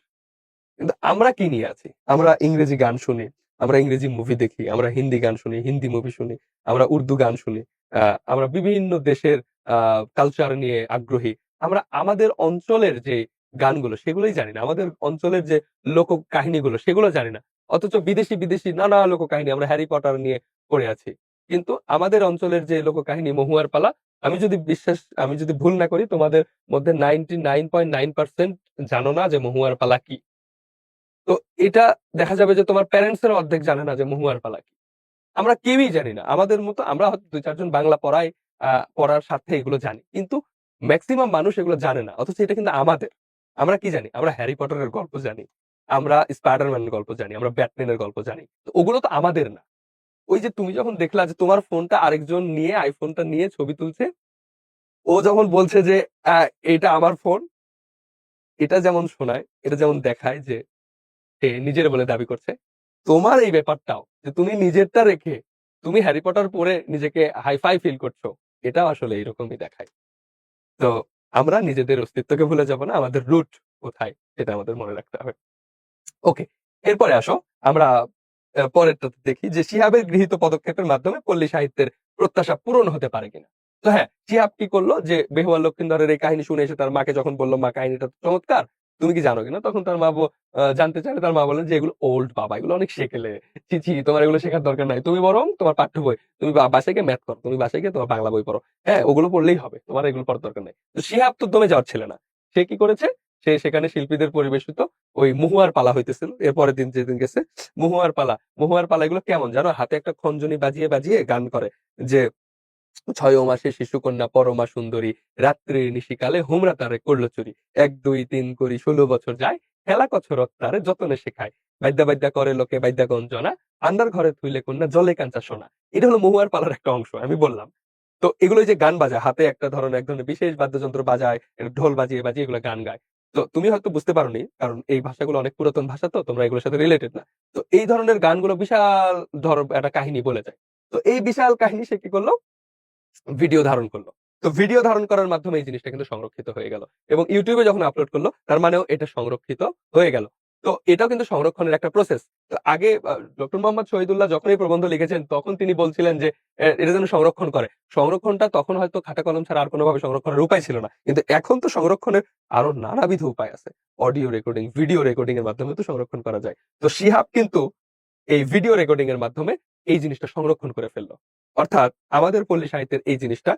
[SPEAKER 1] কিন্তু আমরা কি নিয়ে আছি? আমরা ইংরেজি গান শুনি, আমরা ইংরেজি মুভি দেখি, আমরা হিন্দি গান শুনি, হিন্দি মুভি শুনি, আমরা উর্দু গান শুনি। আ আমরা বিভিন্ন দেশের আ কালচার নিয়ে আগ্রহী। আমরা আমাদের অঞ্চলের যে গানগুলো সেগুলোই জানি না। আমাদের অঞ্চলের যে লোককাহিনীগুলো সেগুলো জানি না। অথচ বিদেশি নানা লোককাহিনী আমরা হ্যারি পটার নিয়ে পড়ে আছি। কিন্তু আমাদের অঞ্চলের যে লোককাহিনী মহুয়ার পালা আমি যদি ভুল না করি, তোমাদের মধ্যে 99.9% জানো না যে মহুয়ার পালা কি। তো এটা দেখা যাবে যে তোমার প্যারেন্টস এর অর্ধেক জানে না যে মহুয়ার পালা কি। আমরা কেউই জানি না। আমাদের মতো আমরা হয়তো ২-৪ জন বাংলা পড়ার স্বার্থে এগুলো জানি। কিন্তু মেক্সিমাম মানুষ এগুলো জানে না। অথচ এটা কিন্তু আমাদের। আমরা কি জানি? আমরা হ্যারি পটারের গল্প জানি। আমরা স্পাইডারম্যানের গল্প জানি। আমরা ব্যাটম্যানের গল্প জানি। তো ওগুলো তো আমাদের না। ওই যে তুমি যখন দেখলা যে তোমার ফোনটা আরেকজন নিয়ে আইফোনটা নিয়ে ছবি তুলছে, ও যখন বলছে যে এটা আমার ফোন, এটা যেমন শোনায়, এটা যেমন দেখায় যে সে নিজের বলে দাবি করছে। তোমার এই ব্যাপারটাও যে তুমি নিজেরটা রেখে তুমি হ্যারি পটার পরে নিজেকে হাই-ফাই ফিল করছো, এটাও আসলে এরকমই দেখায়। তো আমরা নিজেদের অস্তিত্বকে ভুলে যাব না। আমাদের রুট কোথায় সেটা আমাদের মনে রাখতে হবে। ওকে। এরপরে আসো আমরা পরেরটাতে দেখি যে শিহাবের গৃহীত পদক্ষেপের মাধ্যমে পল্লী সাহিত্যের প্রত্যাশা পূরণ হতে পারে কিনা। তো হ্যাঁ, শিহাব কি করলো যে বেহুয়া লক্ষিন্দরের এই কাহিনী শুনে এসে তার মাকে যখন বলল, মা কাহিনীটা তো চমৎকার, তুমি কি জানো কিনা? তখন তার মা জানতে চাইলে তার মা বললেন যে এগুলো ওল্ড বাবা, এগুলো অনেক শেখেলে, ছি ছি, তোমার এগুলো শেখার দরকার নাই, তুমি বরং তোমার পাঠ্য বই, তুমি বাসায় গিয়ে ম্যাথ করো, তুমি বাসায় গিয়ে তোমার বাংলা বই পড়ো, হ্যাঁ ওগুলো পড়লেই হবে, তোমার এগুলো পড়ার দরকার নাই। তো শিহাব তো দমে যাওয়ার ছেলে না। সে কি করেছে? সে সেখানে শিল্পীদের পরিবেশিত ওই মহুয়ার পালা হইতেছিল, এর পরের দিন যেদিন গেছে মহুয়ার পালা এগুলো কেমন জানো? হাতে একটা খঞ্জনি বাজিয়ে বাজিয়ে গান করে যে, ছয় মাসে শিশুকন্যা পরমা সুন্দরী, রাত্রির নিশিকালে হুমরা তারে করল চুরি, ১ ২ ৩ করি ১৬ বছর যায়, খেলা কছরত তারে যতনে শেখায়, বাদ্যা বাদ্যা করে লোকে বাদ্যা গঞ্জনা, আন্দার ঘরে থুইলে কন্যা জলে কাঞ্চা সোনা। এটা হলো মহুয়ার পালার একটা অংশ, আমি বললাম। তো এগুলো যে গান বাজায়, হাতে একটা ধরনের এক ধরনের বিশেষ বাদ্যযন্ত্র বাজায়, ঢোল বাজিয়ে বাজিয়ে এগুলো গান গায়। তো তুমি হয়তো বুঝতে পারোনি, কারণ এই ভাষাগুলো অনেক পুরাতন ভাষা, তো তোমরা এগুলোর সাথে রিলেটেড না। তো এই ধরনের গানগুলো বিশাল একটা কাহিনী বলে যায়। তো এই বিশাল কাহিনী সে কি করলো? ভিডিও ধারণ করলো। তো ভিডিও ধারণ করার মাধ্যমে এই জিনিসটা কিন্তু সংরক্ষিত হয়ে গেল। এবং YouTube এ যখন আপলোড করলো, তার মানেও এটা সংরক্ষিত হয়ে গেল। তো এটাও কিন্তু সংরক্ষণের একটা প্রসেস। তো আগে ডক্টর মোহাম্মদ শহীদুল্লাহ যখন এই প্রবন্ধ লিখেছেন, তখন তিনি বলছিলেন যে এটা যেন সংরক্ষণ করে। সংরক্ষণটা তখন হয়তো খাতা কলম ছাড়া আর কোনোভাবে সংরক্ষণের উপায় ছিল না। কিন্তু এখন তো সংরক্ষণের আরো নানাবিধ উপায় আছে। অডিও রেকর্ডিং, ভিডিও রেকর্ডিং এর মাধ্যমে তো সংরক্ষণ করা যায়। তো শিহাব কিন্তু এই ভিডিও রেকর্ডিং এর মাধ্যমে এই জিনিসটা সংরক্ষণ করে ফেললো। অর্থাৎ আমাদের পল্লী সাহিত্যের এই জিনিসটা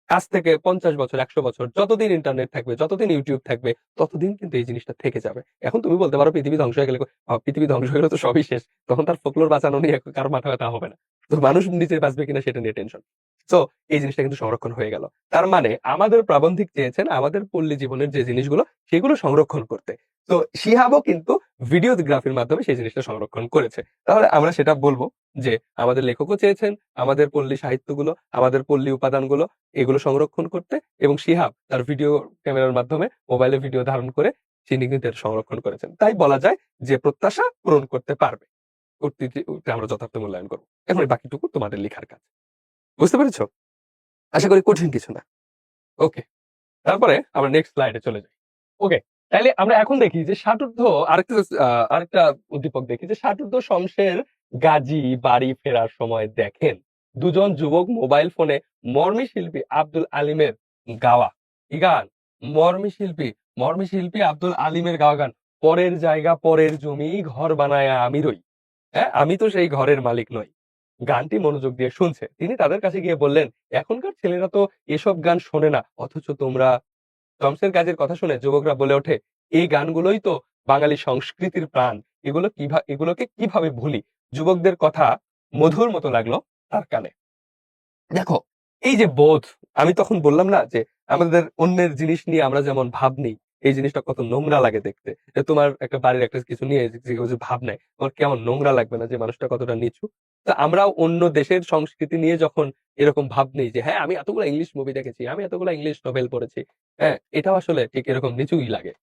[SPEAKER 1] আজ থেকে ৫০ বছর, ১০০ বছর যতদিন ইন্টারনেট থাকবে, যতদিন ইউটিউব থাকবে, ততদিন কিন্তু এই জিনিসটা থেকে যাবে। এখন তুমি বলতে পারো পৃথিবী ধ্বংস হয়ে গেলে, পৃথিবী ধ্বংস হয়ে গেলে তো সবই শেষ। তখন তার ফোকলোর বাঁচানো নিয়ে কারো মাথা ব্যথা হবে না। তো মানুষ নিজে বাঁচবে কিনা সেটা নিয়ে টেনশন। সো এই জিনিসটা কিন্তু সংরক্ষণ হয়ে গেল। তার মানে আমাদের প্রাবন্ধিক চেয়েছেন আমাদের পল্লী জীবনের যে জিনিসগুলো সেগুলো সংরক্ষণ করতে। তো শিহাবও কিন্তু ভিডিওগ্রাফির মাধ্যমে সেই জিনিসটা সংরক্ষণ করেছে। তাহলে আমরা সেটা বলব যে আমাদের লেখকও চেয়েছেন আমাদের পল্লী সাহিত্যগুলো, আমাদের পল্লী উপাদানগুলো এগুলো সংরক্ষণ করতে, এবং শিহাব তার ভিডিও ক্যামেরার মাধ্যমে মোবাইলে ভিডিও ধারণ করে তিনি কিন্তু এটা সংরক্ষণ করেছেন। তাই বলা যায় যে প্রত্যাশা পূরণ করতে পারবে। কর্তৃত্বে আমরা যথার্থ মূল্যায়ন করব। এখন এই বাকিটুকু তোমাদের লেখার কাজ। বুঝতে পেরেছো? আশা করি কঠিন কিছু না। ওকে। তারপরে আমরা নেক্সট স্লাইডে চলে যাই। ওকে। তাইলে আমরা এখন দেখি যে আরেকটা উদ্দীপক দেখি যে ষাটোর্ধ্ব শমশের গাজী বাড়ি ফেরার সময় দেখেন দুজন যুবক মোবাইল ফোনে মর্মী শিল্পী আব্দুল আলিমের গাওয়া কি গান? মর্মী শিল্পী মর্মী শিল্পী আব্দুল আলিমের গাওয়া গান, পরের জায়গা পরের জমি ঘর বানায়া আমি রই, হ্যাঁ আমি তো সেই ঘরের মালিক নই। গানটি মনোযোগ দিয়ে শুনছে। তিনি তাদের কাছে গিয়ে বললেন, এখনকার ছেলেরা তো এসব গান শোনে না, অথচ তোমরা। শমসের গাজীর কথা শুনে যুবকরা বলে ওঠে, এই গানগুলোই তো বাঙালি সংস্কৃতির প্রাণ, এগুলোকে কিভাবে ভুলি? যুবকদের কথা মধুর মতো লাগলো তার কানে। দেখো, এই যে বোধ, আমি তখন বললাম না যে আমাদের অন্যের জিনিস নিয়ে আমরা যেমন ভাব নিই, এই জিনিসটা কত নোংরা লাগে দেখতে। যে তোমার একটা বাড়ির একটা কিছু নিয়ে যে ভাব নেয়, তোমার কেমন নোংরা লাগবে না যে মানুষটা কতটা নিচু? তো আমরাও অন্য দেশের সংস্কৃতি নিয়ে যখন এরকম ভাব নেই যে হ্যাঁ আমি এতগুলো ইংলিশ মুভি দেখেছি, আমি এতগুলো ইংলিশ নোবেল পড়েছি, হ্যাঁ এটাও আসলে ঠিক এরকম নিচুই লাগে।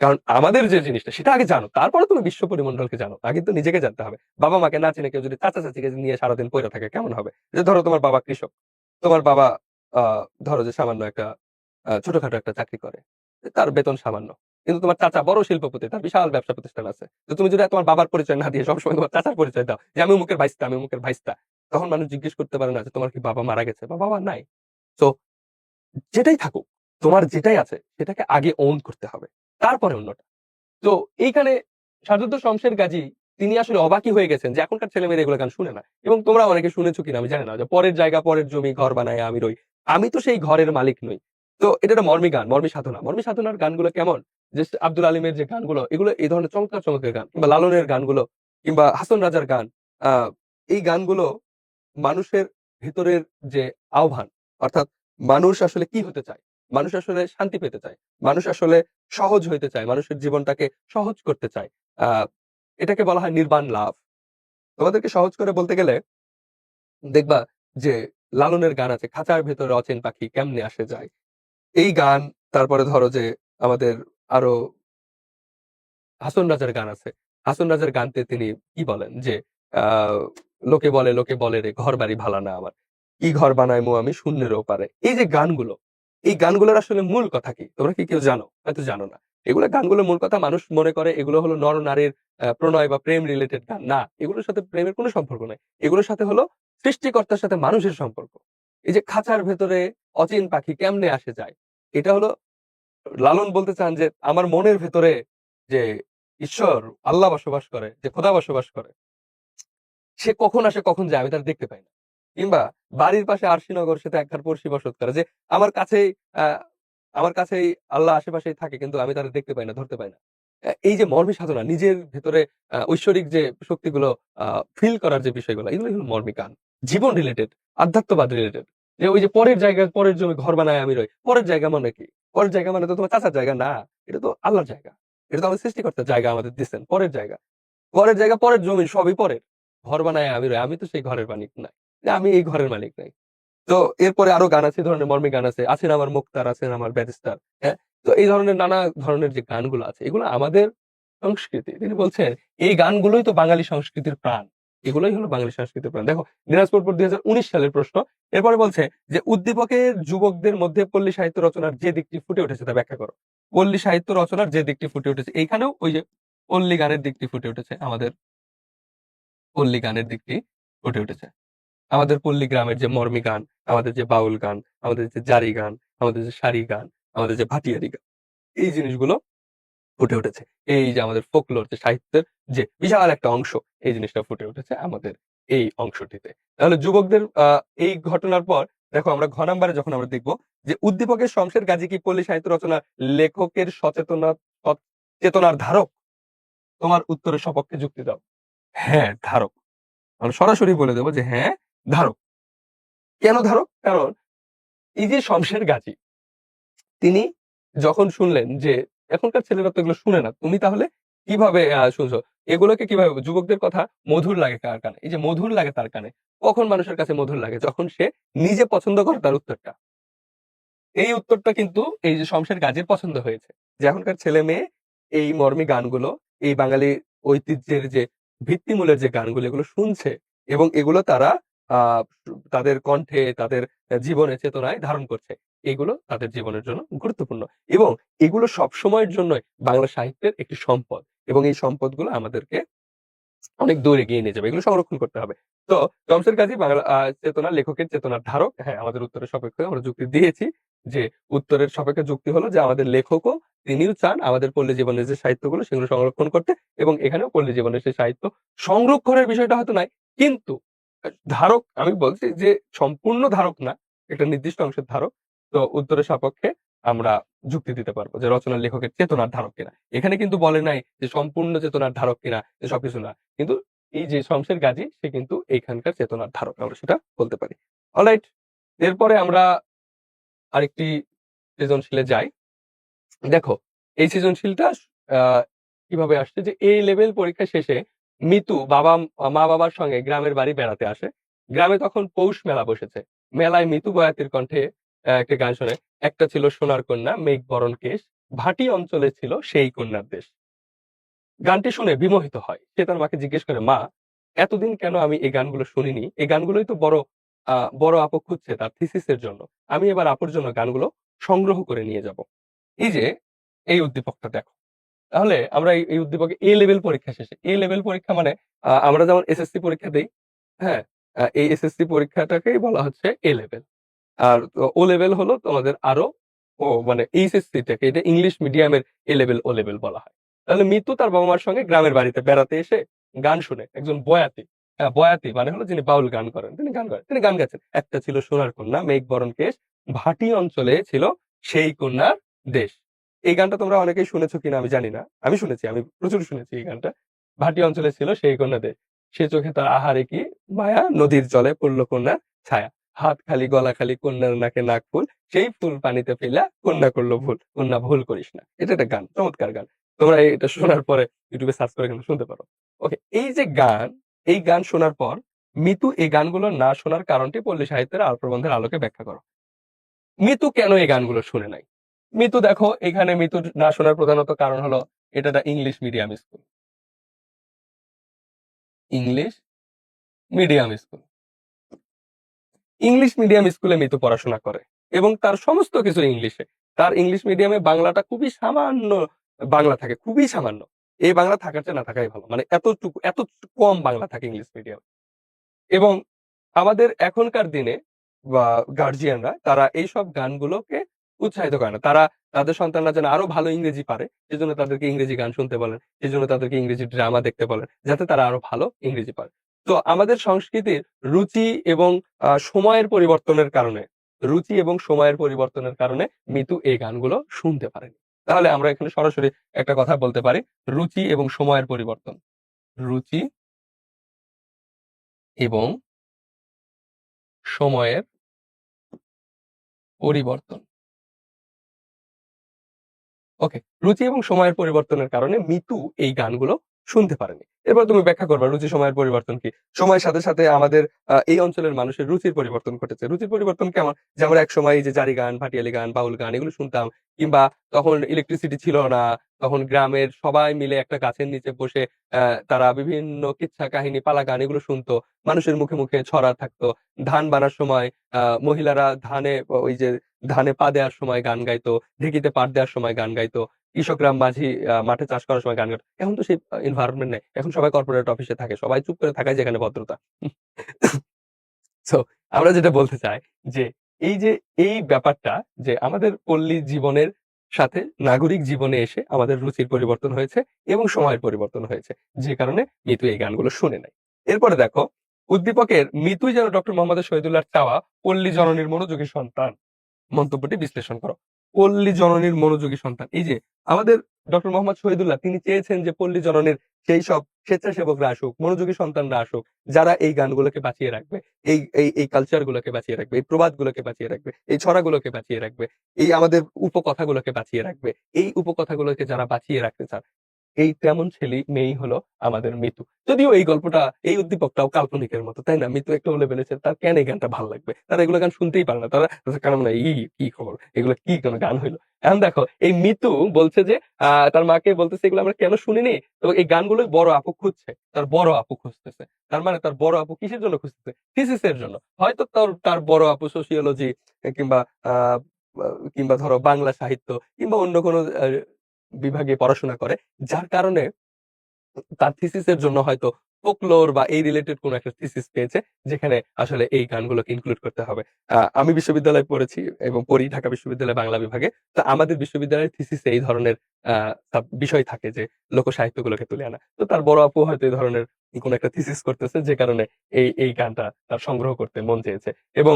[SPEAKER 1] কারণ আমাদের যে জিনিসটা সেটা আগে জানো, তারপরে তুমি বিশ্ব পরিমণ্ডলকে জানো। আগে তো নিজেকে জানতে হবে। বাবা মাকে না চিনে কেউ যদি চাচা চাচিকে নিয়ে সারাদিন পড়ে থাকে কেমন হবে? যে ধরো তোমার বাবা কৃষক, তোমার বাবা ধরো যে সামান্য একটা ছোটখাটো একটা চাকরি করে, তার বেতন সামান্য। কিন্তু তোমার চাচা বড় শিল্পপতি, তার বিশাল ব্যবসা প্রতিষ্ঠান আছে। তো তুমি যদি তোমার বাবার পরিচয় না দিয়ে সবসময় তোমার চাচার পরিচয় দাও যে আমি অমুকের ভাইস্তা, আমি অমুকের ভাইস্তা, তখন মানুষ জিজ্ঞেস করতে পারে না যে তোমার কি বাবা মারা গেছে বা বাবা নাই? তো যেটাই থাকুক, তোমার যেটাই আছে সেটাকে আগে ওন করতে হবে, তারপরে অন্যটা। তো এইখানে শারদুল শমশের গাজী তিনি আসলে অবাকই হয়ে গেছেন যে এখনকার ছেলেমেয়েরা এগুলো গান শুনে না। এবং তোমরা অনেকে শুনেছো কিনা আমি জানি না, যে পরের জায়গা পরের জমি ঘর বানায় আমি রই। আমি তো সেই ঘরের মালিক নই। তো এটা একটা মর্মী গান, মর্মী সাধনা। মর্মী সাধনার গানগুলো কেমন? যে আব্দুল আলিমের যে গানগুলো, এগুলো এই ধরনের চমৎকার, চমৎকার গান, কিংবা লালনের গানগুলো, কিংবা হাসন রাজার গান। আ এই গানগুলো মানুষের ভেতরের যে আহ্বান, অর্থাৎ মানুষ আসলে কি হতে চায়? মানুষ আসলে শান্তি পেতে চায়। মানুষ আসলে সহজ হইতে চায়। মানুষের জীবনটাকে সহজ করতে চায়। আ এটাকে বলা হয় নির্বাণ লাভ। তোমাদেরকে সহজ করে বলতে গেলে দেখবা যে লালনের গান আছে, খাঁচার ভেতরে অচেন পাখি কেমনে আসে যায়। এই গান, তারপরে ধরো যে আমাদের আরো হাসন রাজার গান আছে। হাসন রাজার গানতে তিনি কি বলেন যে আ লোকে বলে রে ঘরবাড়ি ভালা না আমার। কি ঘর বানাইমু আমি শূন্যের ওপারে। এই যে গানগুলো, এই গানগুলোর আসলে মূল কথা কি? তোমরা কি কেউ জানো? হয়তো জানো না। এগুলা গানগুলোর মূল কথা, মানুষ মনে করে এগুলো হলো নর-নারীর প্রণয় বা প্রেম রিলেটেড গান। না, এগুলোর সাথে প্রেমের কোনো সম্পর্ক নাই। এগুলোর সাথে হলো সৃষ্টিকর্তার সাথে মানুষের সম্পর্ক। এই যে খাঁচার ভেতরে অচিন পাখি কেমনে আসে যায়। এটা হলো লালন বলতে চান যে আমার মনের ভেতরে যে ঈশ্বর, আল্লাহ বসবাস করে, যে খোদা বসবাস করে, সে কখন আসে কখন যায় আমি তার দেখতে পাই না। কিংবা বাড়ির পাশে আরশিনগর, সে তো একধার পড়শি বসত করে, যে আমার কাছেই আহ, আমার কাছেই আল্লাহ আশেপাশেই থাকে, কিন্তু আমি তাদের দেখতে পাই না, ধরতে পাই না। এই যে মর্মী সাধনা, নিজের ভেতরে ঐশ্বরিক যে শক্তিগুলো ফিল করার যে বিষয়গুলো, এগুলো হলো মর্মী গান। জীবন রিলেটেড, আধ্যাত্মবাদ রিলেটেড। যে ওই যে পরের জায়গায়, পরের জমি ঘর বানায় আমি রই, পরের জায়গা মানে কি? পরের জায়গা মানে তো তোমার চাচার জায়গা না। এটা তো আল্লাহর জায়গা। এটা তো আমাদের সৃষ্টিকর্তার জায়গা আমাদের দিচ্ছেন। পরের জায়গা, পরের জায়গা, পরের জমি, সবই পরের। ঘর বানায় আমি রই। আমি তো সেই ঘরের মালিক নাই। যে আমি এই ঘরের মালিক নাই। তো এরপরে আরো গান আছে, এই ধরনের মর্মী গান আছে। আছেন আমার মুক্তার, আছেন আমার ব্যারিস্টার। হ্যাঁ? তো এই ধরনের নানা ধরনের যে গানগুলো আছে, এগুলো আমাদের সংস্কৃতি। তিনি বলছেন এই গানগুলোই তো বাঙালি সংস্কৃতির প্রাণ। এগুলোই হলো বাঙালি সংস্কৃতির প্রাণ। দেখো, দিনাজপুর ২০১৯ সালের প্রশ্ন। এরপরে বলছে যে উদ্দীপকের যুবকদের মধ্যে পল্লী সাহিত্য রচনার যে দিকটি ফুটে উঠেছে তা ব্যাখ্যা করো। পল্লী সাহিত্য রচনার যে দিকটি ফুটে উঠেছে, এইখানেও ওই যে পল্লী গানের দিকটি ফুটে উঠেছে। আমাদের পল্লী গানের দিকটি ফুটে উঠেছে। আমাদের পল্লী গ্রামের যে মর্মী গান, আমাদের যে বাউল গান, আমাদের যে জারি গান, আমাদের যে সারি গান, আমাদের যে ভাটিয়ারি গান, এই জিনিসগুলো ফুটে উঠেছে। এই যে আমাদের ফোকলোর যে সাহিত্যের যে বিশাল একটা অংশ, এই জিনিসটা ফুটে উঠেছে আমাদের এই অংশটিতে। তাহলে যুবকদের এই ঘটনার পর দেখো, আমরা ঘ নাম্বারে যখন আমরা দেখব যে উদ্দীপকের শমশের গাজী কি পল্লী সাহিত্য রচনার লেখকের চেতনার ধারক? তোমার উত্তরের সপক্ষে যুক্তি দাও। হ্যাঁ, ধারক। আমরা সরাসরি বলে দেব যে হ্যাঁ, ধারক। কেন ধারক? কারণ এই যে শমশের গাজী, তিনি যখন শুনলেন যে এখনকার ছেলেরা তো এগুলো শুনে না, তুমি তাহলে কিভাবে শুনছো? এগুলোকে কিভাবে, যুবকদের কথা মধুর লাগে কার কানে? এই যে মধুর লাগে তার কানে। কখন মানুষের কাছে মধুর লাগে? যখন সে নিজে পছন্দ করে তার উত্তরটা। এই উত্তরটা কিন্তু এই যে শমশের গাজীর পছন্দ হয়েছে। যে এখনকার ছেলে-মেয়ে এই মর্মী গানগুলো, এই বাঙালি ঐতিহ্যের যে ভিত্তিমূলের যে গানগুলো, এগুলো শুনছে এবং এগুলো তারা আ তাদের কণ্ঠে, তাদের জীবনে, চেতনায় ধারণ করছে। এগুলো তাদের জীবনের জন্য গুরুত্বপূর্ণ এবং এগুলো সবসময়ের জন্যই বাংলা সাহিত্যের একটি সম্পদ এবং এই সম্পদগুলো আমাদেরকে অনেক দূর এগিয়ে নিয়ে যাবে। এগুলো সংরক্ষণ করতে হবে। তো শমসের গাজী বাংলা চেতনার লেখকের চেতনার ধারক। হ্যাঁ, আমাদের উত্তরের সপক্ষে আমরা যুক্তি দিয়েছি যে উত্তরের সপক্ষে যুক্তি হলো যে আমাদের লেখকও, তিনিও চান আমাদের পল্লী জীবনের যে সাহিত্যগুলো সেগুলো সংরক্ষণ করতে এবং এখানেও পল্লী জীবনের সেই সাহিত্য সংরক্ষণের বিষয়টা হয়তো নাই। কিন্তু ধারক আমি বলছি যে সম্পূর্ণ ধারক না, একটা নির্দিষ্ট অংশের ধারক। তো উত্তরের সপক্ষে আমরা যুক্তি দিতে পারবো যে রচনার লেখকের চেতনার ধারক কিনা। এখানে কিন্তু বলে নাই যে সম্পূর্ণ চেতনার ধারক কিনা, যে সবকিছু না। কিন্তু এই যে শমশের গাজী, সে কিন্তু এইখানকার চেতনার ধারক, আমরা সেটা বলতে পারি। অলরাইট, এরপরে আমরা আরেকটি সৃজনশীলে যাই। দেখো, এই সৃজনশীলটা কিভাবে আসছে যে এই লেভেল পরীক্ষা শেষে মিতু মা বাবার সঙ্গে গ্রামের বাড়ি বেড়াতে আসে। গ্রামে তখন পৌষ মেলা বসেছে। মেলায় মিতু বয়াতির কণ্ঠে একটা গান শোনে। একটা ছিল সোনার কন্যা মেঘ বরণ কেশ, ভাটি অঞ্চলে ছিল সেই কন্যার দেশ। গানটি শুনে বিমোহিত হয়। সে তার মাকে জিজ্ঞেস করে, মা, এতদিন কেন আমি এই গানগুলো শুনিনি? এই গানগুলোই তো বড় আপু খুঁজছে তার থিসিসের জন্য। আমি এবার আপুর জন্য গানগুলো সংগ্রহ করে নিয়ে যাব। এই যে এই উদ্দীপকটা দেখো। তাহলে আমরা এই উদ্দীপকে এ লেভেল পরীক্ষা শেষে, এ লেভেল পরীক্ষা মানে আমরা যেমন এসএসসি পরীক্ষা দেই, হ্যাঁ? এই এসএসসি পরীক্ষাটাকেই বলা হচ্ছে এ লেভেল। আর ও লেভেল হলো তোমাদের আরো, মানে এইচএসসি টাকে, এটা ইংলিশ মিডিয়ামের এ লেভেল, ও লেভেল বলা হয়। তাহলে মিতু তার বাবা মার সঙ্গে গ্রামের বাড়িতে বেড়াতে এসে গান শুনে একজন বয়াতি, বয়াতি মানে হলো যিনি বাউল গান করেন, তিনি গান গাচ্ছেন। একটা ছিল সোনার কন্যা মেঘ বরণ কেশ, ভাটি অঞ্চলে ছিল সেই কন্যার দেশ। এই গানটা তোমরা অনেকেই শুনেছো কিনা আমি জানি না, আমি শুনেছি, আমি প্রচুর শুনেছি এই গানটা। ভাটি অঞ্চলে ছিল সেই কন্যা দেশ, সে চোখে তার আহারে কি মায়া, নদীর জলে পড়লো কন্যার ছায়া, হাত খালি গলা খালি কন্যার নাকে নাক ফুল, সেই ফুল পানিতে ফেলা কন্যা করলো ভুল, কন্যা ভুল করিস না। এটা একটা গান, চমৎকার গান। তোমরা এটা শোনার পরে ইউটিউবে সার্চ করে কিন্তু শুনতে পারো। ওকে, এই যে গান, এই গান শোনার পর মিতু এই গানগুলো না শোনার কারণটি পল্লী সাহিত্যের আল প্রবন্ধের আলোকে ব্যাখ্যা করো। মিতু কেন এই গানগুলো শুনে নাই? মিতু দেখো, এখানে মিতু না শোনার প্রধানত কারণ হলো এটা একটা English medium school. English medium school, English medium স্কুলে মিতু পড়াশোনা করে এবং তার সমস্ত কিছু ইংলিশে। তার ইংলিশ মিডিয়ামে বাংলাটা খুবই সামান্য বাংলা থাকে, খুবই সামান্য। এই বাংলা থাকার চেয়ে না থাকাই ভালো, মানে এতটুকু এত কম বাংলা থাকে ইংলিশ মিডিয়াম। এবং আমাদের এখনকার দিনে বা গার্জিয়ানরা তারা এইসব গানগুলোকে উৎসাহিত করে না। তারা তাদের সন্তানরা যেন আরো ভালো ইংরেজি পারে সেজন্য তাদেরকে ইংরেজি গান শুনতে বলেন, সেজন্য তাদেরকে ইংরেজি ড্রামা দেখতে বলেন, যাতে তারা আরো ভালো ইংরেজি পারে। তো আমাদের সংস্কৃতির রুচি এবং সময়ের পরিবর্তনের কারণে, রুচি এবং সময়ের পরিবর্তনের কারণে মিতু এই গানগুলো শুনতে পারেনি। তাহলে আমরা এখানে সরাসরি একটা কথা বলতে পারি, রুচি এবং সময়ের পরিবর্তন। রুচি এবং সময়ের পরিবর্তন। ওকে, রুচি এবং সময়ের পরিবর্তনের কারণে মিতু এই গানগুলো শুনতে পারেনি। এরপর তুমি ব্যাখ্যা করবা রুচি সময়ের পরিবর্তন কি। সময়ের সাথে সাথে আমাদের এই অঞ্চলের মানুষের রুচির পরিবর্তন ঘটেছে। রুচির পরিবর্তন কেমন? যে আমরা একসময় এই যে জারি গান, ভাটিয়ালি গান, বাউল গান এগুলো শুনতাম, কিংবা তখন ইলেকট্রিসিটি ছিল না, তখন গ্রামের সবাই মিলে একটা গাছের নিচে বসে তারা বিভিন্ন কিচ্ছা কাহিনী, পালা গান এগুলো শুনতো। মানুষের মুখে মুখে ছড়া থাকতো। ধান বানার সময় মহিলারা ওই যে ধানে পা দেওয়ার সময় গান গাইতো, ঢেঁকিতে পাট দেওয়ার সময় গান গাইতো, কৃষকরা মাঝি মাঠে চাষ করার সময় গান গাইতো। এখন তো সেই এনভায়রনমেন্ট নেই, এখন সবাই কর্পোরেট অফিসে থাকে, সবাই চুপ করে থাকায় যেখানে ভদ্রতা। সো আমরা যেটা বলতে চাই যে এই যে এই ব্যাপারটা, যে আমাদের পল্লী জীবনের সাথে নাগরিক জীবনে এসে আমাদের রুচির পরিবর্তন হয়েছে এবং সময়ের পরিবর্তন হয়েছে, যে কারণে মিতু এই গানগুলো শুনে নাই। এরপরে দেখো, উদ্দীপকের মিতুই যেন ডক্টর মোহাম্মদ শহীদুল্লাহর চাওয়া পল্লী জননীর মনোযোগী সন্তান মন্তব্যটি বিশ্লেষণ করো। পল্লী জননীর মনোযোগী সন্তান, এই যে আমাদের ডক্টর মোহাম্মদ শহীদুল্লাহ তিনি চেয়েছেন যে পল্লী জননীর সেই সব স্বেচ্ছাসেবকরা আসুক, মনোযোগী সন্তানরা আসুক, যারা এই গানগুলোকে বাঁচিয়ে রাখবে, এই এই এই কালচার গুলোকে বাঁচিয়ে রাখবে, এই প্রবাদ গুলোকে বাঁচিয়ে রাখবে, এই ছড়াগুলোকে বাঁচিয়ে রাখবে, এই আমাদের উপকথাগুলোকে বাঁচিয়ে রাখবে। এই উপকথাগুলোকে যারা বাঁচিয়ে রাখতে চান, এই তেমন ছেলে মেয়েই হলো আমাদের মিতু। যদিও এই গল্পটা, এই উদ্দীপকটাও কাল্পনিকের মতো, তাই না? মিতু একটা হলে বেড়েছে, তার কেন এই গানটা ভালো লাগবে? তারা এগুলো গান শুনতেই পারে না, তারা কারণ না, কি খবর, এগুলো কি কোনো গান হইলো? এখন দেখো, এই মিতু বলছে যে তার মাকে বলতেছে এগুলো আমরা কেন শুনিনি, তো এই গানগুলো বড় আপু খুঁজছে, তার বড় আপু খুঁজতেছে। তার মানে তার বড় আপু কিসের জন্য খুঁজতেছে? থিসিসের জন্য। হয়তো তার বড় আপু সোশিওলজি কিংবা আহ কিংবা ধরো বাংলা সাহিত্য কিংবা অন্য কোনো বিভাগে পড়াশোনা করে, যার কারণে তার থিসিসের জন্য হয়তো ফোকলোর বা এই রিলেটেড কোন একটা থিসিস পেয়েছে, যেখানে আসলে এই গানগুলোকে ইনক্লুড করতে হবে। আমি বিশ্ববিদ্যালয়ে পড়েছি এবং পড়ি ঢাকা বিশ্ববিদ্যালয় বাংলা বিভাগে। তো আমাদের বিশ্ববিদ্যালয়ের থিসিসে এই ধরনের বিষয় থাকে যে লোক সাহিত্যগুলোকে তুলে আনা। তো তার বড় আপু হয়তো এই ধরনের কোন একটা থিসিস করতেছে, যে কারণে এই গানটা তার সংগ্রহ করতে মন চেয়েছে। এবং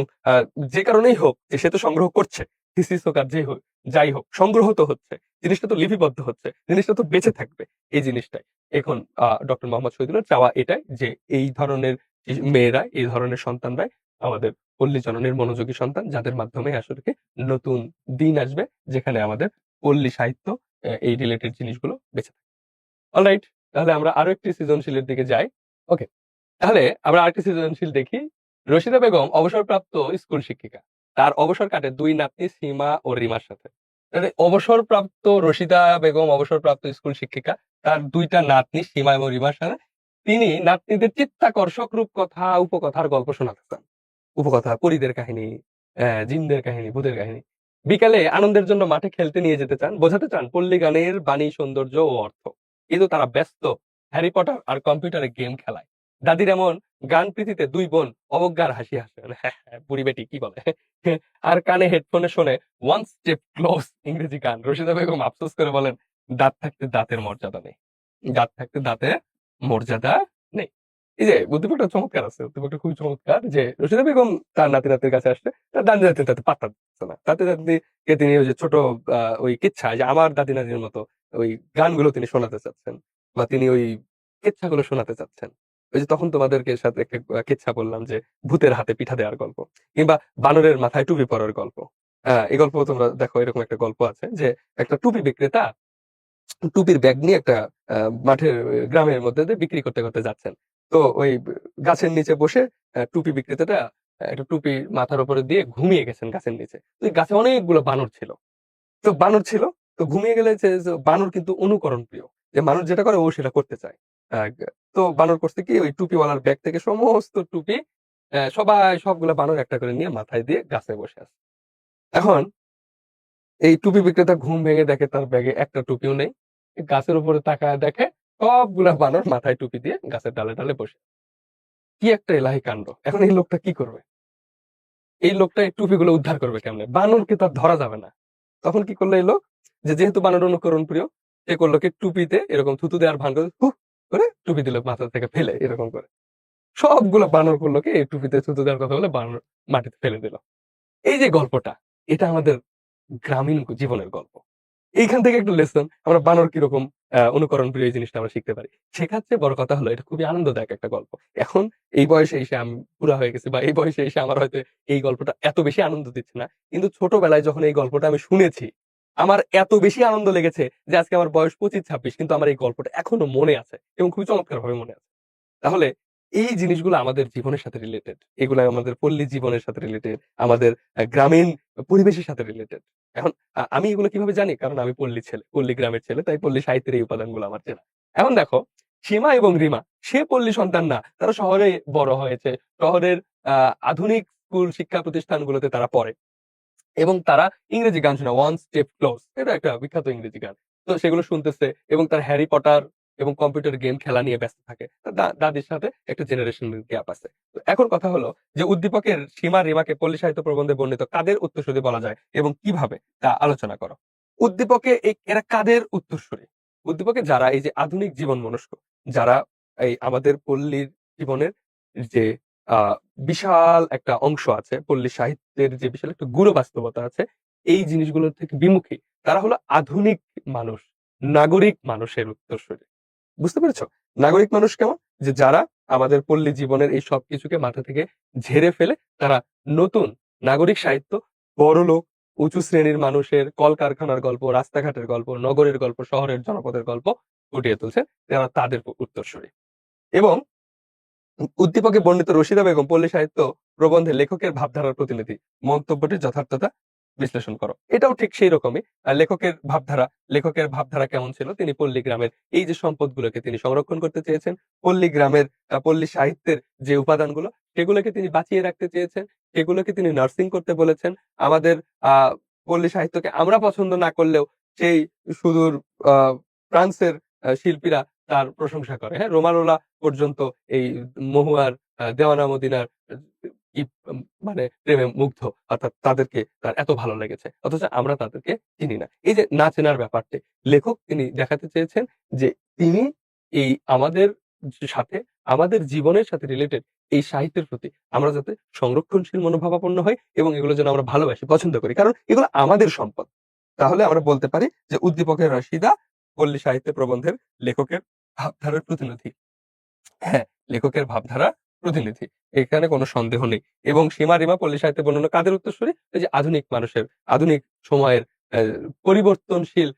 [SPEAKER 1] যে কারণেই হোক, যে সে তো সংগ্রহ করছে, থিসিস হোক আর যাই হোক, সংগ্রহ তো হচ্ছে, জিনিসটা তো লিপিবদ্ধ হচ্ছে, জিনিসটা তো বেঁচে থাকবে, এই জিনিসটাই। এখন ডক্টর মোহাম্মদ শহীদুল্লাহর চাওয়া এটাই যে এই ধরনের মেয়েরা, এই ধরনের সন্তানরাই আমাদের পল্লী জননীর মনোযোগী সন্তান, যাদের মাধ্যমে আসলে কি নতুন দিন আসবে, যেখানে আমাদের পল্লী সাহিত্য এই রিলেটেড জিনিসগুলো বেঁচে থাকবে। অলরাইট, তাহলে আমরা আরো একটি সৃজনশীলের দিকে যাই। ওকে, তাহলে আমরা আরেকটি সৃজনশীল দেখি। রশিদা বেগম অবসরপ্রাপ্ত স্কুল শিক্ষিকা। তার অবসর কাটে দুই নাতনি সীমা ও রিমার সাথে। তাহলে অবসরপ্রাপ্ত রশিদা বেগম অবসরপ্রাপ্ত স্কুল শিক্ষিকা, তার দুইটা নাতনি সীমা এবং রিমার সাথে তিনি নাতনিদের চিত্তাকর্ষক রূপকথা, উপকথার গল্প শোনাতে চান। উপকথা, পরীদের কাহিনী, জিনদের কাহিনী, ভূতের কাহিনী। বিকালে আনন্দের জন্য মাঠে খেলতে নিয়ে যেতে চান, বোঝাতে চান পল্লী গানের বাণী, সৌন্দর্য ও অর্থ। কিন্তু তারা ব্যস্ত হ্যারি পটার আর কম্পিউটারে গেম খেলায়। দাদির এমন গান প্রীতিতে দুই বোন অবজ্ঞার হাসি হাসে, মানে, হ্যাঁ হ্যাঁ, বুড়ি বেটি কি বলে। আর কানে হেডফোনে শোনে ওয়ান স্টেপ ক্লোজ ইংরেজি গান। রশিদা বেগম আফসোস করে বলেন, দাঁত থাকতে দাঁতের মর্যাদা নেই, দাঁত থাকতে দাঁতের মর্যাদা নেই। এই যে উদ্দীপকটা চমৎকার আছে, উদ্দীপকটা খুবই চমৎকার যে রশিদা বেগম তার নাতি নাতির কাছে আসছে, তার দাদি নাতি তাতে পাত্তা দিচ্ছে না, তাতে দাদিকে তিনি ওই যে ছোট ওই কিচ্ছা যে আমার দাদি নাতির মতো ওই গানগুলো তিনি শোনাতে চাচ্ছেন, বা তিনি ওই কিচ্ছাগুলো শোনাতে চাচ্ছেন। ওই যে তখন তোমাদেরকে সাথে একটা কিচ্ছা বললাম যে ভূতের হাতে পিঠা দেওয়ার গল্প, কিংবা বানরের মাথায় টুপি পরার গল্প। এই গল্প তোমরা দেখো, এরকম একটা গল্প আছে যে একটা টুপি বিক্রেতা টুপির ব্যাগ নিয়ে একটা মাঠের গ্রামের মধ্যে দিয়ে বিক্রি করতে করতে যাচ্ছেন। তো ওই গাছের নিচে বসে টুপি বিক্রেতাটা একটা টুপি মাথার উপরে দিয়ে ঘুমিয়ে গেছেন গাছের নিচে। তো ওই গাছে অনেকগুলো বানর ছিল। তো বানর ছিল, তো ঘুমিয়ে গেলে যে বানর কিন্তু অনুকরণ প্রিয়, যে মানুষ যেটা করে ও সেটা করতে চায়। তো বানর করছে কি, ওই টুপিওয়ালার ব্যাগ থেকে সমস্ত টুপি সবাই সবগুলা বানর একটা করে নিয়ে মাথায় দিয়ে গাছে বসে আছে। এখন এই টুপি বিক্রেতা ঘুম ভেঙে দেখে তার ব্যাগে একটা টুপিও নেই। গাছের উপরে তাকায় দেখে সবগুলা বানর মাথায় টুপি দিয়ে গাছের ডালে ডালে বসে। কি একটা এলাহি কাণ্ড! এখন এই লোকটা কি করবে? এই লোকটা এই টুপিগুলো উদ্ধার করবে কেমনে? বানরকে তো আর ধরা যাবে না। তখন কি করলো এই লোক? যে যেহেতু বানর অনুকরণ প্রিয়, সে করলো কি টুপিতে এরকম থুতু দেওয়ার ভান করে হুহ করে টুপি দিল মাথা থেকে ফেলে এরকম করে। সবগুলো বানর করলো কি এই টুপিতে থুতু দেওয়ার কথা বলে বানর মাটিতে ফেলে দিল। এই যে গল্পটা, এটা আমাদের গ্রামীণ জীবনের গল্প। এইখান থেকে একটু লেসন আমরা বানর কিরকম অনুকরণ প্রিয় এই জিনিসটা আমরা শিখতে পারি। শেখার চেয়ে বড় কথা হলো এটা খুবই আনন্দদায়ক একটা গল্প। এখন এই বয়সে এসে আমি বুড়া হয়ে গেছি, বা এই বয়সে এসে আমার হয়তো এই গল্পটা এত বেশি আনন্দ দিচ্ছে না। কিন্তু ছোটবেলায় যখন এই গল্পটা আমি শুনেছি, আমার এত বেশি আনন্দ লেগেছে যে আজকে আমার বয়স ২৫-২৬, কিন্তু আমার এই গল্পটা এখনো মনে আছে এবং খুবই চমৎকারভাবে মনে আছে। তাহলে এই জিনিসগুলো আমাদের জীবনের সাথে রিলেটেড। এগুলা আমাদের পল্লী জীবনের সাথে রিলেটেড, আমাদের গ্রামীণ পরিবেশের সাথে রিলেটেড। এখন আমি এগুলো কিভাবে জানি? কারণ আমি পল্লী ছেলে, পল্লী গ্রামের ছেলে। তাই পল্লী সাহিত্যের এই উপাদানগুলো আমার চেনা। এখন দেখো, সীমা এবং রিমা, সে পল্লী সন্তান না। তারা শহরে বড় হয়েছে। শহরের আ আধুনিক স্কুল শিক্ষা প্রতিষ্ঠানগুলোতে তারা পড়ে। এবং তারা ইংরেজি গান শোনে, 'ওয়ান স্টেপ ক্লোজ' এটা একটা বিখ্যাত ইংরেজি গান। তো সেগুলো শুনতেছে এবং তার 'হ্যারি পটার' এবং কম্পিউটার গেম খেলা নিয়ে ব্যস্ত থাকে। তার দাদির সাথে একটা জেনারেশনাল গ্যাপ আছে। তো এখন কথা হলো যে উদ্দীপকের সীমা রিমাকে পল্লী সাহিত্য প্রবন্ধে বর্ণিত কাদের উত্তরসূরি বলা যায় এবং কিভাবে তা আলোচনা করো। উদ্দীপকে এরা কাদের উত্তরসূরি? উদ্দীপকে যারা এই যে আধুনিক জীবন মনস্ক, যারা এই আমাদের পল্লীর জীবনের যে আ বিশাল একটা অংশ আছে, পল্লী সাহিত্যের যে বিশাল একটা গূঢ় বাস্তবতা আছে, এই জিনিসগুলোর থেকে বিমুখী। তারা হলো আধুনিক মানুষ, নাগরিক মানুষের উত্তরসূরি। বুঝতে পেরেছ? নাগরিক মানুষ কেমন? যে যারা আমাদের পল্লী জীবনের এই সবকিছুকে মাথা থেকে ঝেড়ে ফেলে তারা নতুন নাগরিক সাহিত্য, বড়লোক, উঁচু শ্রেণীর মানুষের কলকারখানার গল্প, রাস্তাঘাটের গল্প, নগরের গল্প, শহরের জনপদের গল্প ফুটিয়ে তুলছে। তারা তাদের উত্তরসূরি। এবং উদ্দীপকে বর্ণিত রশিদা বেগম পল্লী সাহিত্য প্রবন্ধে লেখকের ভাবধারার প্রতিনিধি। মন্তব্যটির যথার্থতা বিশ্লেষণ করো। এটাও ঠিক সেই রকমই। লেখকের ভাবধারা কেমন ছিল? তিনি পল্লী গ্রামের এই যে সম্পদগুলোকে তিনি সংরক্ষণ করতে চেয়েছেন। পল্লী গ্রামের পল্লী সাহিত্যের যে উপাদানগুলো সেগুলোকে তিনি বাঁচিয়ে রাখতে চেয়েছেন। সেগুলোকে তিনি নার্সিং করতে বলেছেন। আমাদের আ পল্লী সাহিত্যকে আমরা পছন্দ না করলেও সেই সুদূর আ ফ্রান্সের শিল্পীরা তার প্রশংসা করে। হ্যাঁ? রোমানোলা পর্যন্ত এই মহুয়ার দেওয়ানা মদিনার ই মানে প্রেমে মুগ্ধ। অর্থাৎ তাদেরকে তার এত ভালো লেগেছে। অথচ আমরা তাদেরকে চিনি না। এই যে না চেনার ব্যাপারটি, লেখক তিনি দেখাতে চেয়েছেন যে তিনি এই আমাদের সাথে, আমাদের জীবনের সাথে রিলেটেড এই সাহিত্যের প্রতি আমরা যাতে সংরক্ষণশীল মনোভাবাপন্ন হই এবং এগুলো যেন আমরা ভালোবাসি, পছন্দ করি। কারণ এগুলো আমাদের সম্পদ। তাহলে আমরা বলতে পারি যে উদ্দীপকের রাশিদা পল্লী সাহিত্য প্রবন্ধের লেখকের ভাবধারার প্রতিনিধি। হ্যাঁ, লেখকের ভাবধারা প্রতিনিধি। এখানে কোনো সন্দেহ নেই। এবং সীমা রিমা পল্লী সাহিত্যে বর্ণনা কাদের উত্তরসূরি? এই যে আধুনিক মানুষের, আধুনিক সময়ের অ্যা পরিবর্তনশীল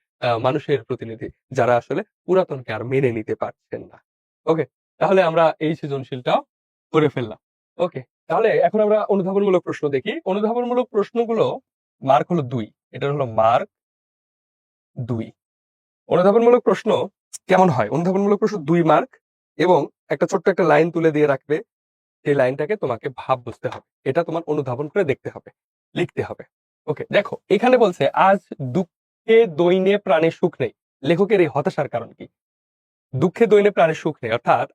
[SPEAKER 1] মানুষের প্রতিনিধি। যারা আসলে পুরাতনকে আর মেনে নিতে পারছেন না। ওকে? তাহলে আমরা এই সৃজনশীলটাও করে ফেললাম। ওকে? তাহলে এখন আমরা অনুধাবনমূলক প্রশ্ন দেখি। অনুধাবনমূলক প্রশ্নগুলো মার্ক হলো ২। এটার হলো মার্ক ২। অনুধাবনমূলক প্রশ্ন কেমন হয়? অনুধাবনমূলক প্রশ্ন ২ মার্ক এবং একটা ছোট্ট একটা লাইন তুলে দিয়ে রাখবে। সেই লাইনটাকে তোমাকে ভাব বুঝতে হবে। এটা তোমার অনুধাবন করে দেখতে হবে, লিখতে হবে। ওকে, দেখো এখানে বলছে আজ দুঃখে দৈন্যে প্রাণে সুখ নেই। লেখকের এই হতাশার কারণ কি? দুঃখে দৈন্যে প্রাণে সুখ নেই। অর্থাৎ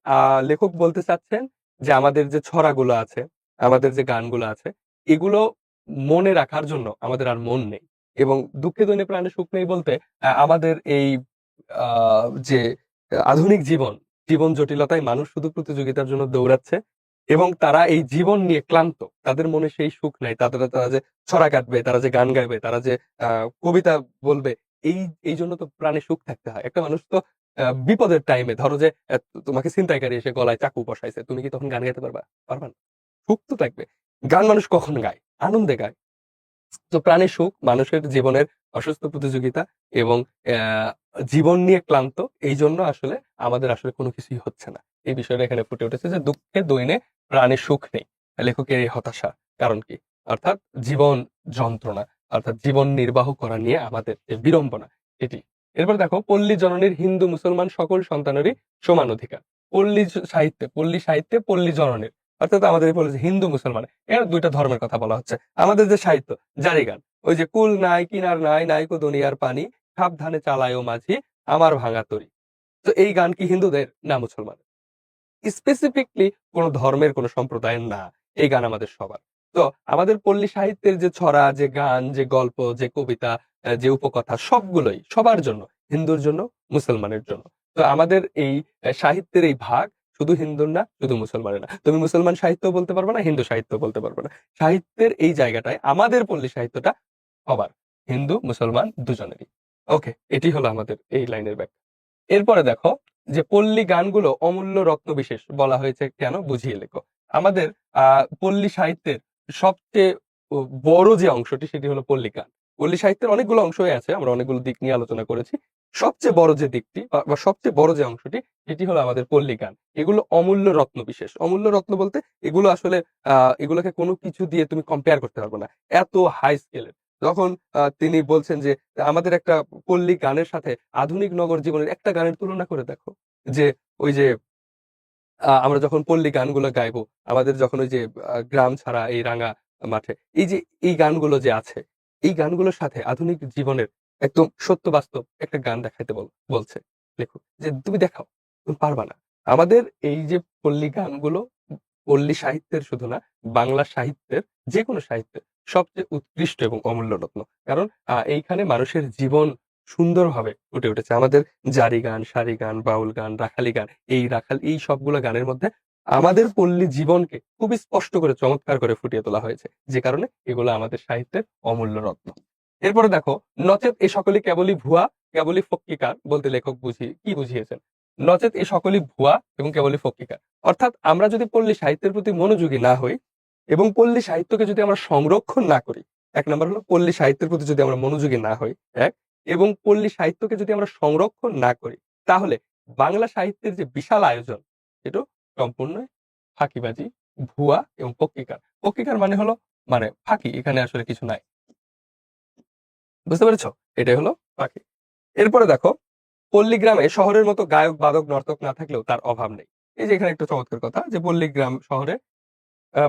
[SPEAKER 1] লেখক বলতে চাচ্ছেন যে আমাদের যে ছড়াগুলো আছে, আমাদের যে গানগুলো আছে, এগুলো মনে রাখার জন্য আমাদের আর মন নেই। এবং দুঃখে দৈন্যে প্রাণে সুখ নেই বলতে আমাদের এই আ যে আধুনিক জীবন জীবন জটিলতায় মানুষ শুধু প্রতিযোগিতার জন্য দৌড়াচ্ছে এবং তারা এই জীবন নিয়ে ক্লান্ত, তাদের মনে সেই সুখ নাই, তারা যে ছড়া কাটবে, তারা যে গান গাইবে, তারা যে কবিতা বলবে, এই এই জন্য তো প্রাণে সুখ থাকতে হয়। একটা মানুষ তো বিপদের টাইমে ধরো যে তোমাকে ছিনতাইকারী এসে গলায় চাকু বসাইছে, তুমি কি তখন গান গাইতে পারবা? পারবা না। সুখ তো থাকবে। গান মানুষ কখন গায়? আনন্দে গায়। তো প্রাণের সুখ, মানুষের জীবনের অসুস্থ প্রতিযোগিতা এবং জীবন নিয়ে ক্লান্ত, এই জন্য আসলে আমাদের আসলে কোনো কিছুই হচ্ছে না। এই বিষয়টা এখানে ফুটে উঠেছে যে দুঃখে দৈনে প্রাণে সুখ নেই। লেখকের এই হতাশা কারণ কি? অর্থাৎ জীবন যন্ত্রণা, অর্থাৎ জীবন নির্বাহ করা নিয়ে আমাদের যে বিড়ম্বনা, এটি। এরপর দেখো, পল্লী জননীর হিন্দু মুসলমান সকল সন্তানেরই সমান অধিকার। পল্লী সাহিত্যে পল্লী জননীর, অর্থাৎ আমাদের এই বলেছে হিন্দু মুসলমান, এর দুইটা ধর্মের কথা বলা হচ্ছে। আমাদের যে সাহিত্য, জারি গান, ওই যে কুল নাই কিনার নাই নাইকো দুনিয়ার পানি, সাবধানে চালায়ও মাঝি আমার ভাঙা তরি। তো এই গান কি হিন্দুদের না মুসলমান? স্পেসিফিকলি কোন ধর্মের কোন সম্প্রদায়ের না, এই গান আমাদের সবার। তো আমাদের পল্লী সাহিত্যের যে ছড়া, যে গান, যে গল্প, যে কবিতা, যে উপকথা, সবগুলোই সবার জন্য, হিন্দুর জন্য, মুসলমানের জন্য। তো আমাদের এই সাহিত্যের এই ভাগ শুধু হিন্দুর না, শুধু মুসলমানের না। তুমি মুসলমান সাহিত্য বলতে পারবে না, হিন্দু সাহিত্য বলতে পারবে না। সাহিত্যের এই জায়গাটায় আমাদের পল্লী সাহিত্যটা সবার, হিন্দু মুসলমান দুজনেরই। ওকে, এটি হলো আমাদের এই লাইনের ব্যাখ্যা। এরপরে দেখো যে পল্লী গানগুলো অমূল্য রত্ন বিশেষ বলা হয়েছে কেন, বুঝিয়ে লেখো। আমাদের পল্লী সাহিত্যের সবচেয়ে বড় যে অংশটি, সেটি হলো পল্লী গান। পল্লী সাহিত্যের অনেকগুলো অংশই আছে, আমরা অনেকগুলো দিক নিয়ে আলোচনা করেছি। সবচেয়ে বড় যে দিকটি বা সবচেয়ে বড় যে অংশটি, সেটি হলো আমাদের পল্লী গান। এগুলো অমূল্য রত্ন বিশেষ। অমূল্য রত্ন বলতে এগুলো আসলে এগুলোকে কোনো কিছু দিয়ে তুমি কম্পেয়ার করতে পারবে না, এত হাই স্কেলের। যখন তিনি বলছেন যে আমাদের একটা পল্লী গানের সাথে আধুনিক নগর জীবনের একটা গানের তুলনা করে দেখো, যে ওই যে আমরা যখন পল্লী গানগুলো গাইবো, আমাদের যখন ওই যে গ্রাম ছাড়া এই রাঙা মাঠে, এই যে এই গানগুলো যে আছে, এই গানগুলোর সাথে আধুনিক জীবনের একদম সত্য বাস্তব একটা গান দেখাইতে বলছে লেখক, যে তুমি দেখাও, তুমি পারবা না। আমাদের এই যে পল্লী গানগুলো পল্লী সাহিত্যের শুধু না, বাংলা সাহিত্যের, যে কোনো সাহিত্যের সবচেয়ে উৎকৃষ্ট এবং অমূল্য রত্ন। কারণ এইখানে মানুষের জীবন সুন্দরভাবে ফুটে উঠেছে। আমাদের জারি গান, সারি গান, বাউল গান, রাখালি গান, এই সবগুলো গানের মধ্যে আমাদের পল্লী জীবনকে খুবই স্পষ্ট করে, চমৎকার করে ফুটিয়ে তোলা হয়েছে। যে কারণে এগুলো আমাদের সাহিত্যের অমূল্য রত্ন। এরপরে দেখো, নচেত এ সকলই কেবলই ভুয়া, কেবলই ফক্কিকার বলতে লেখক কি বুঝিয়েছেন? নচেত এ সকলই ভুয়া এবং কেবলই ফক্কিকার। অর্থাৎ আমরা যদি পল্লী সাহিত্যের প্রতি মনোযোগী না হই এবং পল্লী সাহিত্যকে যদি আমরা সংরক্ষণ না করি, এক নম্বর হলো পল্লী সাহিত্যের প্রতি যদি আমরা মনোযোগী না হই, এক, এবং পল্লী সাহিত্যকে যদি আমরা সংরক্ষণ না করি, তাহলে বাংলা সাহিত্যের যে বিশাল আয়োজন, এটা সম্পূর্ণ ফাঁকিবাজি, ভুয়া এবং পক্ষিকার। পক্ষিকার মানে হলো মানে ফাঁকি, এখানে আসলে কিছু নাই। বুঝতে পেরেছো? এটাই হলো ফাঁকি। এরপরে দেখো, পল্লীগ্রামে শহরের মতো গায়ক বাদক নর্তক না থাকলেও তার অভাব নেই। এই যে এখানে একটা চমৎকার কথা, যে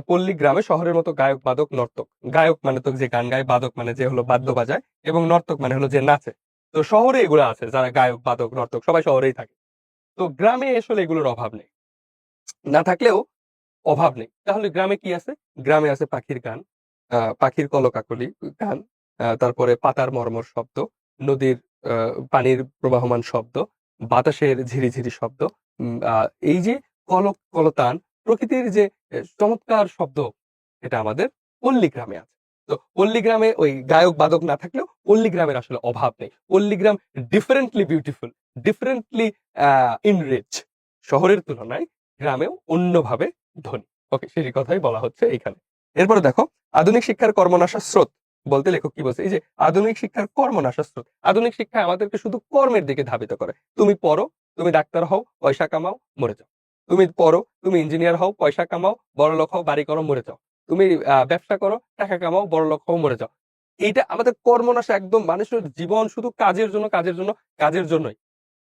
[SPEAKER 1] পল্লীগ্রামে শহরের মতো গায়ক বাদক নর্তক, গায়ক মানে তো যে গান গায়, বাদক মানে যে হলো বাদ্য বাজায়, এবং নর্তক মানে হলো যে নাচে। তো শহরে এগুলো আছে, যারা গায়ক বাদক নর্তক সবাই শহরেই থাকে। তো গ্রামে আসলে এগুলোর অভাব নেই, না থাকলেও অভাব নেই। তাহলে গ্রামে কি আছে? গ্রামে আছে পাখির গান, পাখির কলকাকলি গান, তারপরে পাতার মর্মর শব্দ, নদীর পানির প্রবাহমান শব্দ, বাতাসের ঝিরিঝিরি শব্দ, এই যে কলতান, প্রকৃতির যে চমৎকার শব্দ, এটা আমাদের পল্লী গ্রামে আছে। তো পল্লী গ্রামে ওই গায়ক বাদক না থাকলেও পল্লী গ্রামের আসলে অভাব নেই। পল্লী গ্রাম ডিফারেন্টলি বিউটিফুল, ডিফারেন্টলি ইনরিচ। শহরের তুলনায় গ্রামেও অন্যভাবে ধনী। ওকে, সেই কথাই বলা হচ্ছে এইখানে। এরপরে দেখো, আধুনিক শিক্ষার কর্মনাশা স্রোত বলতে লেখক কি বলছে? এই যে আধুনিক শিক্ষার কর্মনাশা স্রোত, আধুনিক শিক্ষা আমাদেরকে শুধু কর্মের দিকে ধাবিত করে। তুমি পড়ো, তুমি ডাক্তার হও, পয়সা কামাও, মরে যাও। তুমি পড়ো, তুমি ইঞ্জিনিয়ার হও, পয়সা কামাও, বড় লোক হও, বাড়ি করো, মরে যাও। তুমি ব্যবসা করো, টাকা কামাও, বড় লোক হও, মরে যাও। এইটা আমাদের কর্মনাশা, একদম মানুষের জীবন শুধু কাজের জন্য, কাজের জন্য, কাজের জন্যই।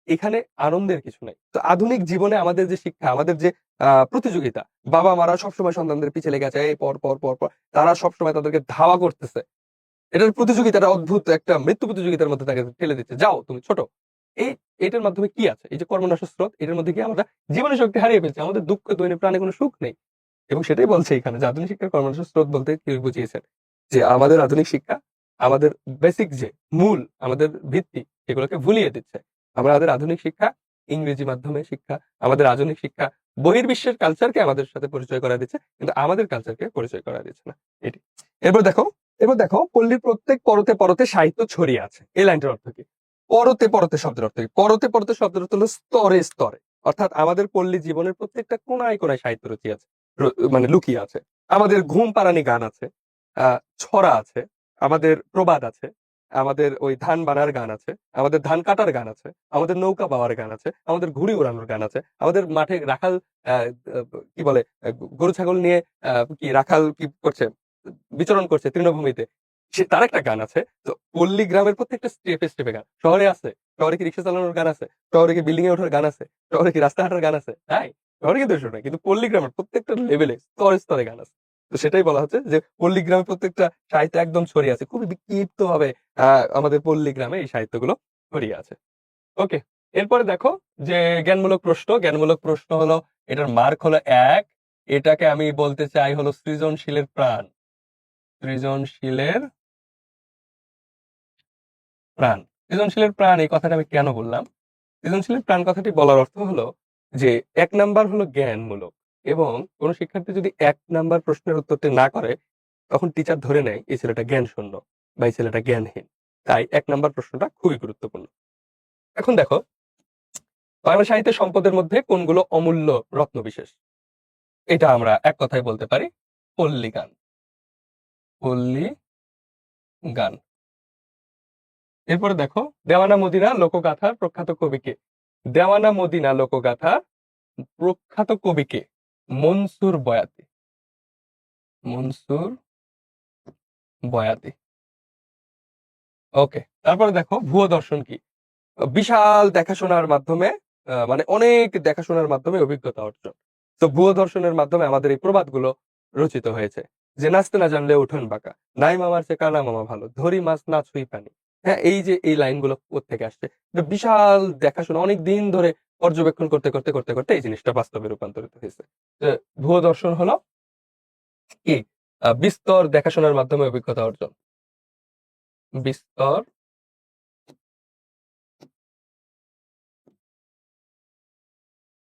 [SPEAKER 1] এখানে আনন্দের কিছু নাই। তো আধুনিক জীবনে আমাদের যে শিক্ষা, আমাদের যে প্রতিযোগিতা, বাবা মারা সবসময় সন্তানদের পিছে লেগে আছে, এই পর পর পর পর, তারা সবসময় তাদেরকে ধাওয়া করতেছে। এটার প্রতিযোগিতাটা অদ্ভুত একটা মৃত্যু প্রতিযোগিতার মধ্যে তাকে ঠেলে দিচ্ছে, যাও তুমি ছোট। এই এটার মাধ্যমে কি আছে? এই যে কর্মনাশা স্রোত, এটার মধ্যে কি আমরা জীবনের শক্তি হারিয়ে ফেলছি, আমাদের দুঃখ দৈনিক প্রাণে কোনো সুখ নেই। এবং সেটাই বলছে এখানে, যে আধুনিক শিক্ষার কর্মনাশা স্রোত বলতে কি বুঝিয়েছেন? যে আমাদের আধুনিক শিক্ষা আমাদের বেসিক যে মূল, আমাদের ভিত্তি, সেগুলোকে ভুলিয়ে দিচ্ছে। আমাদের আধুনিক শিক্ষা ইংরেজি মাধ্যমে শিক্ষা, আমাদের আধুনিক শিক্ষা বহির্বিশ্বের কালচারকে আমাদের সাথে পরিচয় করা দিচ্ছে, কিন্তু আমাদের কালচারকে পরিচয় করা দিচ্ছে না। এটি এরপর দেখো, পল্লীর প্রত্যেক পরতে পরতে সাহিত্য ছড়িয়ে আছে। এই লাইনটার অর্থ কি? পরতে পরতে শব্দের অর্থ কি? পরতে পরতে শব্দের অর্থ হলো স্তরে স্তরে, অর্থাৎ আমাদের পল্লী জীবনের প্রত্যেকটা কোনায় কোনায় সাহিত্য রচি আছে, মানে লুকিয়ে আছে। আমাদের ঘুম পাড়ানি গান আছে, ছড়া আছে, আমাদের প্রবাদ আছে, আমাদের ওই ধান বানার গান আছে, আমাদের ধান কাটার গান আছে, আমাদের নৌকা বাওয়ার গান আছে, আমাদের ঘুড়ি উড়ানোর গান আছে, আমাদের মাঠে রাখাল আহ, কি বলে গরু ছাগল নিয়ে কি রাখাল কি করছে, বিচরণ করছে তৃণভূমিতে, সে তার একটা গান আছে। তো পল্লী গ্রামের প্রত্যেকটা স্টেপে স্টেপে গান। শহরে আছে, শহরে কি রিক্সা চালানোর গান আছে, শহরে কি বিল্ডিং এ ওঠার গান আছে, শহরে কি রাস্তা হাঁটার গান আছে? তাই শহরে কিন্তু এসব নাই, কিন্তু পল্লী গ্রামের প্রত্যেকটা লেভেলে স্তরে স্তরে গান আছে। তো সেটাই বলা হচ্ছে যে পল্লী গ্রামে প্রত্যেকটা সাহিত্য একদম ছড়িয়ে আছে, খুবই বিক্ষিপ্ত ভাবে আমাদের পল্লী গ্রামে এই সাহিত্যগুলো ছড়িয়ে আছে। ওকে, এরপরে দেখো যে জ্ঞানমূলক প্রশ্ন হলো, এটার মার্ক হলো 1। এটাকে আমি বলতে চাই হলো সৃজনশীলের প্রাণ। সৃজনশীলের প্রাণ। সৃজনশীলের প্রাণ এই কথাটা আমি কেন বললাম? সৃজনশীলের প্রাণ কথাটি বলার অর্থ হলো যে 1 নাম্বার হলো জ্ঞানমূলক, এবং কোন শিক্ষার্থী যদি 1 নাম্বার প্রশ্নের উত্তরটি না করে, তখন টিচার ধরে নেয় এই ছেলেটা জ্ঞান শূন্য বা এই ছেলেটা জ্ঞানহীন। তাই 1 নাম্বার প্রশ্নটা খুবই গুরুত্বপূর্ণ। এখন দেখো, বাংলা সাহিত্যের সম্পদের মধ্যে কোনগুলো অমূল্য রত্ন বিশেষ? এটা আমরা এক কথায় বলতে পারি পল্লী গান। পল্লী গান। এরপরে দেখো, দেওয়ানা মদিনা লোকগাথার প্রখ্যাত কবিকে? দেওয়ানা মদিনা লোকগাথার প্রখ্যাত কবিকে? মনসুর বয়াতি। মনসুর বয়াতি। ওকে, তারপরে দেখো ভুয়ো দর্শন কি? বিশাল দেখাশোনার মাধ্যমে, মানে অনেক দেখাশোনার মাধ্যমে অভিজ্ঞতা অর্জন। তো ভুয়ো দর্শনের মাধ্যমে আমাদের এই প্রবাদগুলো রচিত হয়েছে, যে নাচতে না জানলে উঠোন বাঁকা, নাই মামার চেয়ে কানা মামা ভালো, ধরি মাছ না ছুঁই পানি। হ্যাঁ, এই যে এই লাইনগুলো কোত্থেকে আসছে? এটা বিশাল দেখাশোনা, অনেক দিন ধরে পর্যবেক্ষণ করতে করতে করতে করতে এই জিনিসটা বাস্তবে রূপান্তরিত হয়েছে। তো ভুয়ো দর্শন হলো কি? বিস্তর দেখাশোনার মাধ্যমে অভিজ্ঞতা অর্জন। বিস্তর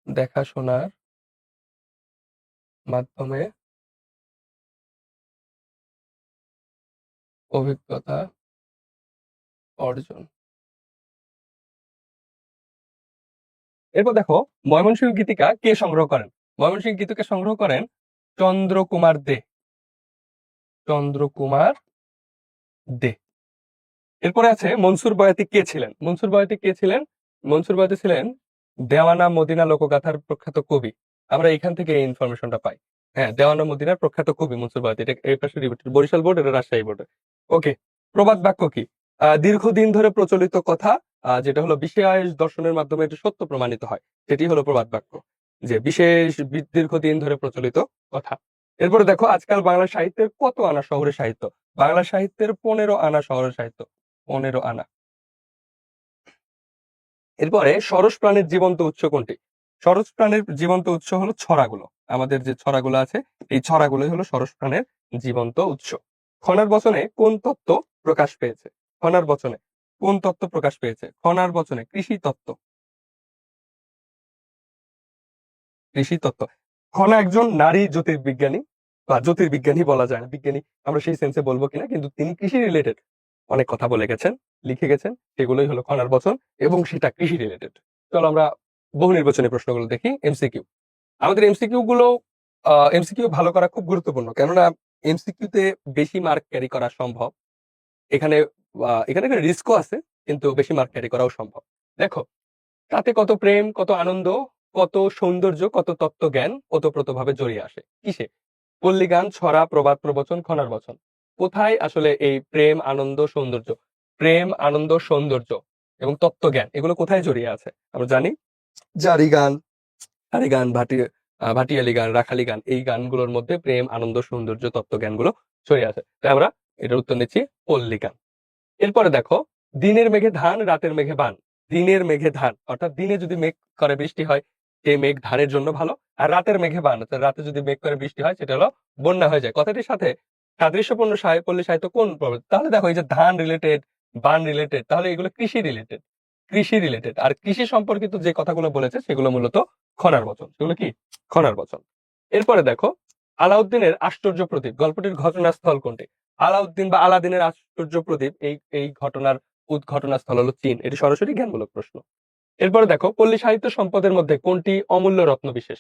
[SPEAKER 1] দেখাশোনার মাধ্যমে অভিজ্ঞতা অর্জন। এরপর দেখো, ময়মনসিংহ গীতিকা কে সংগ্রহ করেন? ময়মনসিংহ গীতিকা সংগ্রহ করেন চন্দ্রকুমার দে। চন্দ্রকুমার দে। এরপরে আছে মনসুর বয়াতি কে ছিলেন? মনসুর বয়াতি কে ছিলেন? মনসুর বয়াতি ছিলেন দেওয়ানা মদিনা লোকগাথার প্রখ্যাত কবি। আমরা এখান থেকে এই ইনফরমেশনটা পাই। হ্যাঁ, দেওয়ানা মদিনার প্রখ্যাত কবি মনসুর বয়াতি। এটা এই পাশে বরিশাল বোর্ড, এটা রাজশাহী বোর্ড। ওকে, প্রবাদ বাক্য কি? দীর্ঘদিন ধরে প্রচলিত কথা, যেটা হলো বিশেষ দর্শনের মাধ্যমে এটা সত্য প্রমাণিত হয়, সেটি হলো প্রবাদ বাক্য, যে দীর্ঘদিন ধরে প্রচলিত কথা। এরপরে দেখো, আজকাল বাংলা সাহিত্যের কত আনা শহরের সাহিত্য? বাংলা সাহিত্যের 15 আনা শহরের সাহিত্য। 15 আনা। এরপরে সরস প্রাণের জীবন্ত উৎস কোনটি? সরস প্রাণের জীবন্ত উৎস হলো ছড়াগুলো। আমাদের যে ছড়াগুলো আছে, এই ছড়াগুলোই হলো সরস প্রাণের জীবন্ত উৎস। খনার বচনে কোন তত্ত্ব প্রকাশ পেয়েছে? খনার বচনে কোন তত্ত্ব প্রকাশ পেয়েছে? খনার বচনে কৃষি তত্ত্ব। কৃষি তত্ত্ব। খনা একজন নারী জ্যোতির্বিজ্ঞানী, বা জ্যোতির্বিজ্ঞানী বলা যায় না, বিজ্ঞানী আমরা সেই সেন্সে বলবো কিনা, কিন্তু তিনি কৃষি রিলেটেড অনেক কথা বলে গেছেন, লিখে গেছেন, সেগুলোই হলো খনার বচন, এবং সেটা কৃষি রিলেটেড। চলো আমরা বহু নির্বাচনী প্রশ্নগুলো দেখি। এমসিকিউ। আমাদের এমসিকিউ গুলো, এমসিকিউ ভালো করা খুব গুরুত্বপূর্ণ, কেননা এমসিকিউ তে বেশি মার্ক ক্যারি করা সম্ভব। এখানে এখানে একটা রিস্কও আছে, কিন্তু বেশি মার্ক ক্যারি করাও সম্ভব। দেখো, তাতে কত প্রেম, কত আনন্দ, কত সৌন্দর্য, কত তত্ত্বজ্ঞান ওতপ্রোতভাবে জড়িয়ে আসে কিসে? পল্লী গান, ছড়া, প্রবাদ, প্রবচন, খনার বচন। কোথায় আসলে এই প্রেম, আনন্দ, সৌন্দর্য, প্রেম, আনন্দ, সৌন্দর্য এবং তত্ত্বজ্ঞান এগুলো কোথায় জড়িয়ে আছে? আমরা জানি জারি গান, হারি গান, ভাটিয়ালি গান, রাখালি গান, এই গানগুলোর মধ্যে প্রেম, আনন্দ, সৌন্দর্য, তত্ত্বজ্ঞানগুলো ছড়িয়ে আছে। তাই আমরা এটার উত্তর নিচ্ছি পল্লী গান। এরপরে দেখো, দিনের মেঘে ধান, রাতের মেঘে বান। দিনের মেঘে ধান, অর্থাৎ দিনে যদি মেঘ করে বৃষ্টি হয়, সেই মেঘ ধানের জন্য ভালো। আর রাতের মেঘে বান, অর্থাৎ রাতে যদি মেঘ করে বৃষ্টি হয়, সেটা হলো বন্যা হয়ে যায়। কথাটির সাথে সাদৃশ্যপূর্ণ পল্লী সাহিত্য কোন প্রভেদ? তাহলে দেখো, এই যে ধান রিলেটেড, বান রিলেটেড, তাহলে এগুলো কৃষি রিলেটেড। কৃষি রিলেটেড। আর কৃষি সম্পর্কিত যে কথাগুলো বলেছে সেগুলো মূলত খনার বচন। সেগুলো কি? খনার বচন। এরপরে দেখো, আলাউদ্দিনের আশ্চর্য প্রদীপ গল্পটির ঘটনাস্থল কোনটি? আলাউদ্দিন বা আলাদিনের আশ্চর্য প্রদীপ এই ঘটনার উদ্ঘটনাস্থল হলো চীন। এটি সরাসরি জ্ঞানমূলক প্রশ্ন। এরপরে দেখো, পল্লী সাহিত্য সম্পদের মধ্যে কোনটি অমূল্য রত্ন বিশেষ?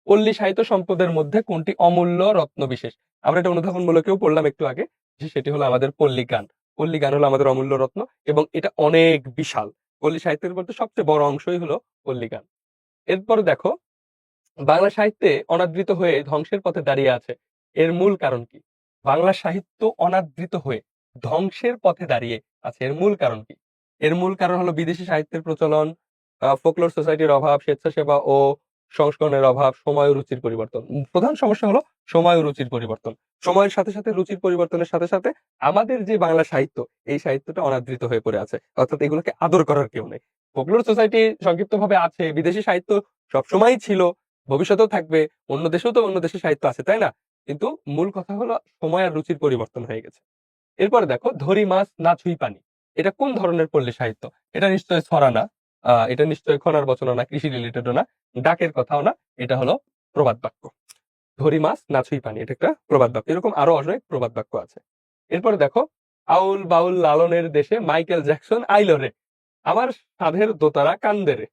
[SPEAKER 1] পল্লী সাহিত্য সম্পদের মধ্যে কোনটি অমূল্য রত্ন বিশেষ? আমরা এটা অনুধাবনমূলকেও পড়লাম একটু আগে, যে সেটি হলো আমাদের পল্লী গান। পল্লী গান হলো আমাদের অমূল্য রত্ন, এবং এটা অনেক বিশাল। পল্লী সাহিত্যের মধ্যে সবচেয়ে বড় অংশই হলো পল্লী গান। এরপরে দেখো, বাংলা সাহিত্যে অনাদৃত হয়ে ধ্বংসের পথে দাঁড়িয়ে আছে, এর মূল কারণ কি? বাংলা সাহিত্য অনাদৃত হয়ে ধ্বংসের পথে দাঁড়িয়ে আছে, এর মূল কারণ কি? এর মূল কারণ হলো বিদেশি সাহিত্যের প্রচলন, ফোকলোর সোসাইটির অভাব, স্বেচ্ছাসেবা ও সংস্করণের অভাব, সময় ও রুচির পরিবর্তন। প্রধান সমস্যা হলো সময় ও রুচির পরিবর্তন। সময়ের সাথে সাথে রুচির পরিবর্তনের সাথে সাথে আমাদের যে বাংলা সাহিত্য, এই সাহিত্যটা অনাদৃত হয়ে পড়ে আছে, অর্থাৎ এগুলোকে আদর করার কেউ নেই। ফোকলোর সোসাইটি সংক্ষিপ্তভাবে আছে, বিদেশি সাহিত্য সবসময়ই ছিল, ভবিষ্যতেও থাকবে, অন্য দেশেও তো অন্য দেশের সাহিত্য আছে, তাই না? কিন্তু মূল কথা হলো সময় আর রুচির পরিবর্তন হয়ে গেছে। এরপরে দেখো, ধরি মাছ না ছুঁই পানি, এটা কোন ধরনের পল্লী সাহিত্য? এটা নিশ্চয় ছড়া না, এটা নিশ্চয় খনার বচনও না, কৃষি রিলেটেডও না, ডাকের কথাও না, এটা হলো প্রবাদ বাক্য। ধরি মাছ না ছুঁই পানি, এটা একটা প্রবাদ বাক্য। এরকম আরো অনেক প্রবাদ বাক্য আছে। এরপরে দেখো, আউল বাউল লালনের দেশে মাইকেল জ্যাকসন আইলো রে, আমার সাধের দোতারা কান্দে রে।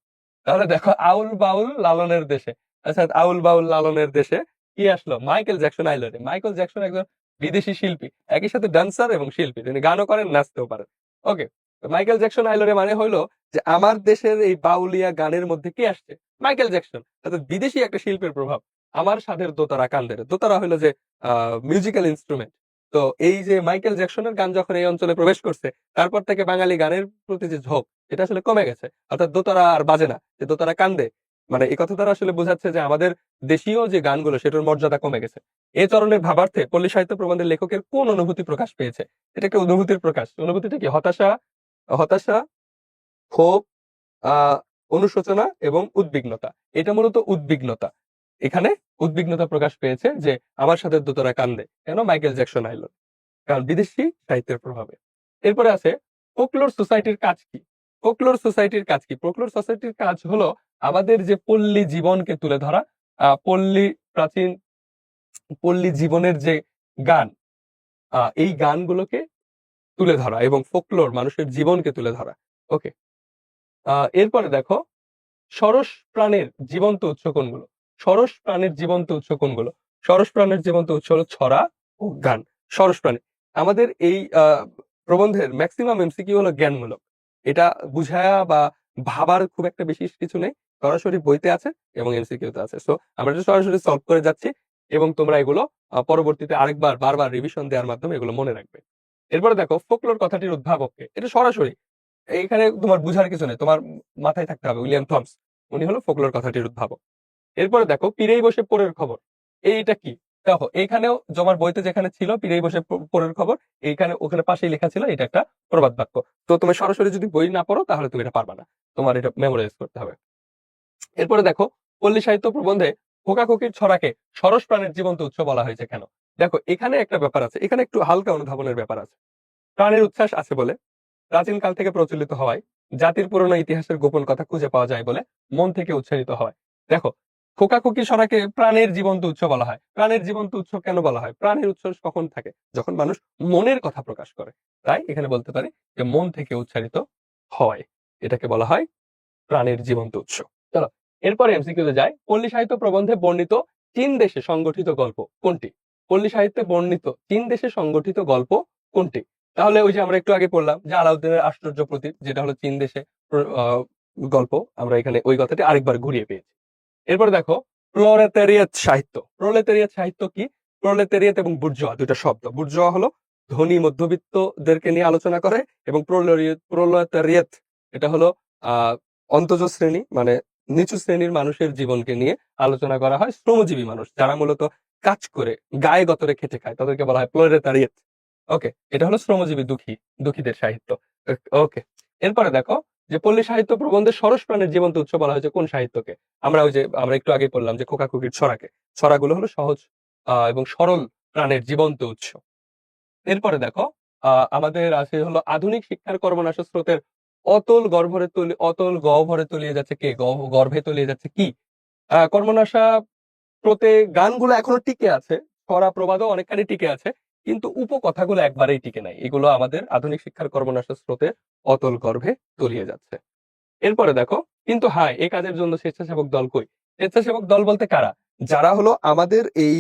[SPEAKER 1] তাহলে দেখো, আউল বাউল লালনের দেশে, আচ্ছা, আউল বাউল লালনের দেশে কি আসলো? মাইকেল জ্যাকসন আইলো রে। মাইকেল জ্যাকসন একজন বিদেশি শিল্পী, একই সাথে ডান্সার এবং শিল্পী, তিনি গানও করেন, নাচতেও পারেন। ওকে, মাইকেল জ্যাকসন আইলো রে মানে হইলো যে আমার দেশের এই বাউলিয়া গানের মধ্যে কে আসছে? মাইকেল জ্যাকসন, অর্থাৎ বিদেশি একটা শিল্পের প্রভাব। আমার সাধের দোতারা কান্দে রে, দোতারা হইলো যে মিউজিক্যাল ইনস্ট্রুমেন্ট। তো এই যে মাইকেল জ্যাকসনের গান যখন এই অঞ্চলে প্রবেশ করছে, তারপর থেকে বাঙালি গানের প্রতি যে ঝোঁক, এটা আসলে কমে গেছে। অর্থাৎ দোতারা আর বাজে না, যে দোতারা কান্দে, মানে এই কথা দ্বারা আসলে বোঝাচ্ছে যে আমাদের দেশীয় যে গানগুলো, সেটার মর্যাদা কমে গেছে। এই ধরনের ভাবার্থে পল্লী সাহিত্য প্রবন্ধের লেখকের কোন অনুভূতি প্রকাশ পেয়েছে? এটা একটা অনুভূতির প্রকাশ। অনুভূতিটা কি? হতাশা, হতাশা, ক্ষোভ, আহ অনুশোচনা এবং উদ্বিগ্নতা। এটা মূলত উদ্বিগ্নতা। এখানে উদ্বিগ্নতা প্রকাশ পেয়েছে যে আমার সাথে দোতারা কান্দে কেন? মাইকেল জ্যাকসন আইলো, কারণ বিদেশি সাহিত্যের প্রভাবে। এরপরে আছে, ফোকলোর সোসাইটির কাজ কি? ফোকলোর সোসাইটির কাজ কি? ফোকলোর সোসাইটির কাজ হলো আমাদের যে পল্লী জীবনকে তুলে ধরা, প্রাচীন পল্লী জীবনের যে গান, এই গানগুলোকে তুলে ধরা এবং ফোকলোর মানুষের জীবনকে তুলে ধরা। ওকে, এরপরে দেখো, সরস প্রাণের জীবন্ত উৎস কোনগুলো? সরস প্রাণের জীবন্ত উৎস কোনগুলো? সরস প্রাণের জীবন্ত উৎস হলো ছড়া ও গান। সরস প্রাণী, আমাদের এই প্রবন্ধের ম্যাক্সিমাম এমসিকিউ হলো জ্ঞানমূলক। এটা বুঝায়া বা ভাবার খুব একটা বেশি কিছু নেই, সরাসরি বইতে আছে এবং এমসিকিউতে আছে। সো আমরা এটা সরাসরি সলভ করে যাচ্ছি, এবং তোমরা এগুলো পরবর্তীতে আরেকবার বারবার রিভিশন দেওয়ার মাধ্যমে এগুলো মনে রাখবে। এরপরে দেখো, ফোকলোর কথাটির উদ্ভাবককে, এটা সরাসরি, এইখানে তোমার বুঝার কিছু নেই, তোমার মাথায় থাকতে হবে উইলিয়াম থমস, উনি হলো ফোকলোর কথাটির উদ্ভাবক। এরপরে দেখো, পীরেই বসে পরের খবর, এইটা কি? দেখো, এইখানেও তোমার বইতে যেখানে ছিল পীরেই বসে পরের খবর, এইখানে ওখানে পাশেই লেখা ছিল এটা একটা প্রবাদ বাক্য। তো তুমি সরাসরি যদি বই না পড়ো তাহলে তুমি এটা পারবা না, তোমার এটা মেমোরাইজ করতে হবে। এরপরে দেখো, পল্লী সাহিত্য প্রবন্ধে খোকাখুকির ছড়াকে সরস প্রাণের জীবন্ত উৎস বলা হয়েছে কেন? দেখো, এখানে একটা ব্যাপার আছে, এখানে একটু হালকা অনুধাবনের ব্যাপার আছে। প্রাণের উচ্ছ্বাস আছে বলে, প্রাচীন কাল থেকে প্রচলিত হওয়ায়, জাতির পুরনো ইতিহাসের গোপন কথা খুঁজে পাওয়া যায় বলে, মন থেকে উচ্চারিত হয়। দেখো, খোকাখুকি ছড়াকে প্রাণের জীবন্ত উৎস বলা হয়। প্রাণের জীবন্ত উৎস কেন বলা হয়? প্রাণের উৎস কখন থাকে? যখন মানুষ মনের কথা প্রকাশ করে। তাই এখানে বলতে পারি যে মন থেকে উচ্চারিত হয়, এটাকে বলা হয় প্রাণের জীবন্ত উৎস। চলো, এরপরে এমসিকিউতে যায়। পল্লী সাহিত্য প্রবন্ধে বর্ণিত চীন দেশে সংগঠিত গল্প কোনটি? পল্লী সাহিত্যে বর্ণিত চীন দেশে সংগঠিত গল্প কোনটি? তাহলে ওই যে আমরা একটু আগে পড়লাম যে আলাউদ্দিনের আশ্চর্য প্রদীপ, যেটা হলো চীন দেশে গল্প, আমরা এখানে ওই কথাটি আরেকবার ঘুরিয়ে পেয়েছি। এরপর দেখো, প্রলেতারিয়েত সাহিত্য। প্রলেতারিয়েত সাহিত্য কি? প্রলেতারিয়েত এবং বুর্জোয়া দুইটা শব্দ। বুর্জোয়া হলো ধনী মধ্যবিত্তদেরকে নিয়ে আলোচনা করে, এবং প্রলেতারিয়েত এটা হলো আহ অন্তজ শ্রেণী, মানে নিচু শ্রেণীর মানুষের জীবনকে নিয়ে আলোচনা করা হয়। শ্রমজীবী মানুষ যারা মূলত কাজ করে গায়ে গতরে খেটে খায়, তাদেরকে বলা হয় প্রলেতারিয়েত। ওকে, এটা হলো শ্রমজীবী দুঃখীদের সাহিত্য। ওকে, এরপরে দেখো, যে পল্লী সাহিত্য প্রবন্ধে সরস প্রাণের জীবন্ত উৎস বলা হয়েছে কোন সাহিত্যকে? আমরা একটু আগে বললাম যে খোকাখুকির ছড়াকে। ছড়াগুলো হলো সহজ এবং সরল প্রাণের জীবন্ত উৎস। এরপরে দেখো, আমাদের আছে হলো আধুনিক শিক্ষার কর্মনাশ স্রোতের অতল গহ্বরে তলিয়ে যাচ্ছে কে, গর্ভে তলিয়ে যাচ্ছে কি? কর্মনাশা প্রতে গানগুলো এখনো টিকে আছে, ছড়া প্রবাদও অনেকখানি টিকে আছে, কিন্তু উপকথাগুলো একবারেই টিকে নাই। এগুলো আমাদের আধুনিক শিক্ষার কর্মনাশা স্রোতে অতল গর্ভে তলিয়ে যাচ্ছে। এরপরে দেখো, কিন্তু হ্যাঁ, এই কাজের জন্য স্বেচ্ছাসেবক দল কই? স্বেচ্ছাসেবক দল বলতে কারা? যারা হলো আমাদের এই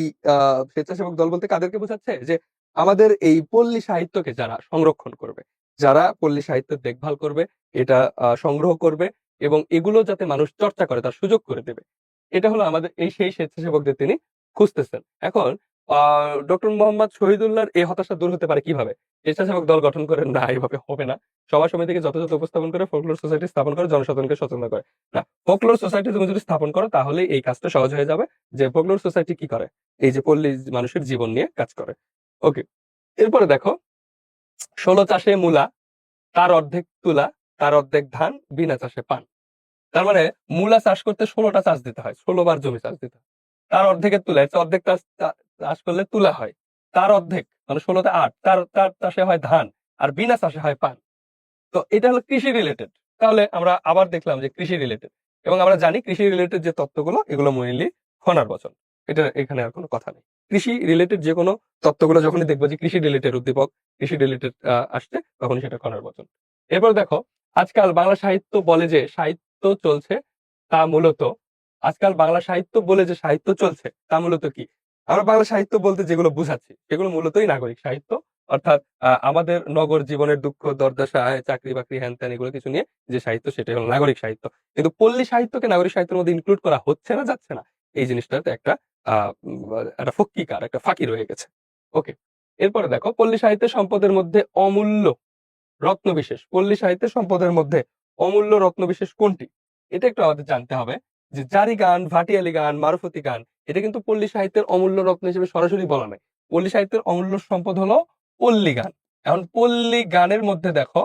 [SPEAKER 1] স্বেচ্ছাসেবক দল বলতে কাদেরকে বোঝাচ্ছে? যে আমাদের এই পল্লী সাহিত্যকে যারা সংরক্ষণ করবে, যারা পল্লী সাহিত্যের দেখভাল করবে, এটা সংগ্রহ করবে এবং এগুলো যাতে মানুষ চর্চা করে তার সুযোগ করে দেবে, এটা হলো আমাদের এই সেই স্বেচ্ছাসেবকদের তিনি খুঁজতেছেন। এখন ডক্টর মোহাম্মদ শহীদুল্লাহর এই হতাশা দূর হতে পারে কিভাবে? স্বেচ্ছাসেবক দল গঠন করে না, এইভাবে হবে না। সভা সমিতিকে যথাযথ উপস্থাপন করে ফোকলোর সোসাইটি স্থাপন করে জনসাধারণকে সচেতন করে। না, ফোকলোর সোসাইটি তুমি যদি স্থাপন করো তাহলে এই কাজটা সহজ হয়ে যাবে। যে ফোকলোর সোসাইটি কি করে? এই যে পল্লী মানুষের জীবন নিয়ে কাজ করে। ওকে, এরপরে দেখো, ১৬ চাষে মূলা, তার অর্ধেক তুলা, তার অর্ধেক ধান, বিনা চাষে পান। তার মানে মূলা চাষ করতে ১৬টা চাষ দিতে হয়, ১৬ বার জমি চাষ দিতে হয়। তার অর্ধেকের তুলা, অর্ধেক চাষ করলে তুলা হয়। তার অর্ধেক মানে ১৬তে ৮, তার তার চাষে হয় ধান, আর বিনা চাষে হয় পান। তো এটা হলো কৃষি রিলেটেড। তাহলে আমরা আবার দেখলাম যে কৃষি রিলেটেড, এবং আমরা জানি কৃষি রিলেটেড যে তত্ত্বগুলো এগুলো মেইনলি খনার বচন। এটা এখানে আর কোনো কথা নেই। কৃষি রিলেটেড যে কোনো তত্ত্বগুলো যখনই দেখবো যে কৃষি রিলেটেড উদ্দীপক, কৃষি রিলেটেড আসছে, তখনই সেটা খনার বচন। এরপর দেখো, আজকাল বাংলা সাহিত্য বলে যে সাহিত্য চলছে, তা মূলত আজকাল বাংলা সাহিত্য বলে যে সাহিত্য চলছে তা মূলত কি? আমরা বাংলা সাহিত্য বলতে যেগুলো বুঝাচ্ছি সেগুলো মূলতই নাগরিক সাহিত্য। অর্থাৎ আমাদের নগর জীবনের দুঃখ দুর্দশা, চাকরি বাকরি হ্যান ত্যান এগুলো কিছু নিয়ে যে সাহিত্য, সেটাই হলো নাগরিক সাহিত্য। কিন্তু পল্লী সাহিত্যকে নাগরিক সাহিত্যের মধ্যে ইনক্লুড করা হচ্ছে না, যাচ্ছে না। এই জিনিসটাতে একটা ফক্কিকার, একটা ফাঁকি রয়ে গেছে। ওকে, এরপরে দেখো, পল্লী সাহিত্যের সম্পদের মধ্যে অমূল্য রত্নবিশেষ, পল্লী সাহিত্যের সম্পদের মধ্যে অমূল্য রত্নবিশেষ কোনটি? এটা একটু আমাদের জানতে হবে। যে জারি গান, ভাটিয়ালি গান, মারুফতি গান, এটা কিন্তু পল্লী সাহিত্যের অমূল্য রত্ন হিসেবে সরাসরি বলা নাই। পল্লী সাহিত্যের অমূল্য সম্পদ হলো পল্লী গান। এখন পল্লী গানের মধ্যে দেখো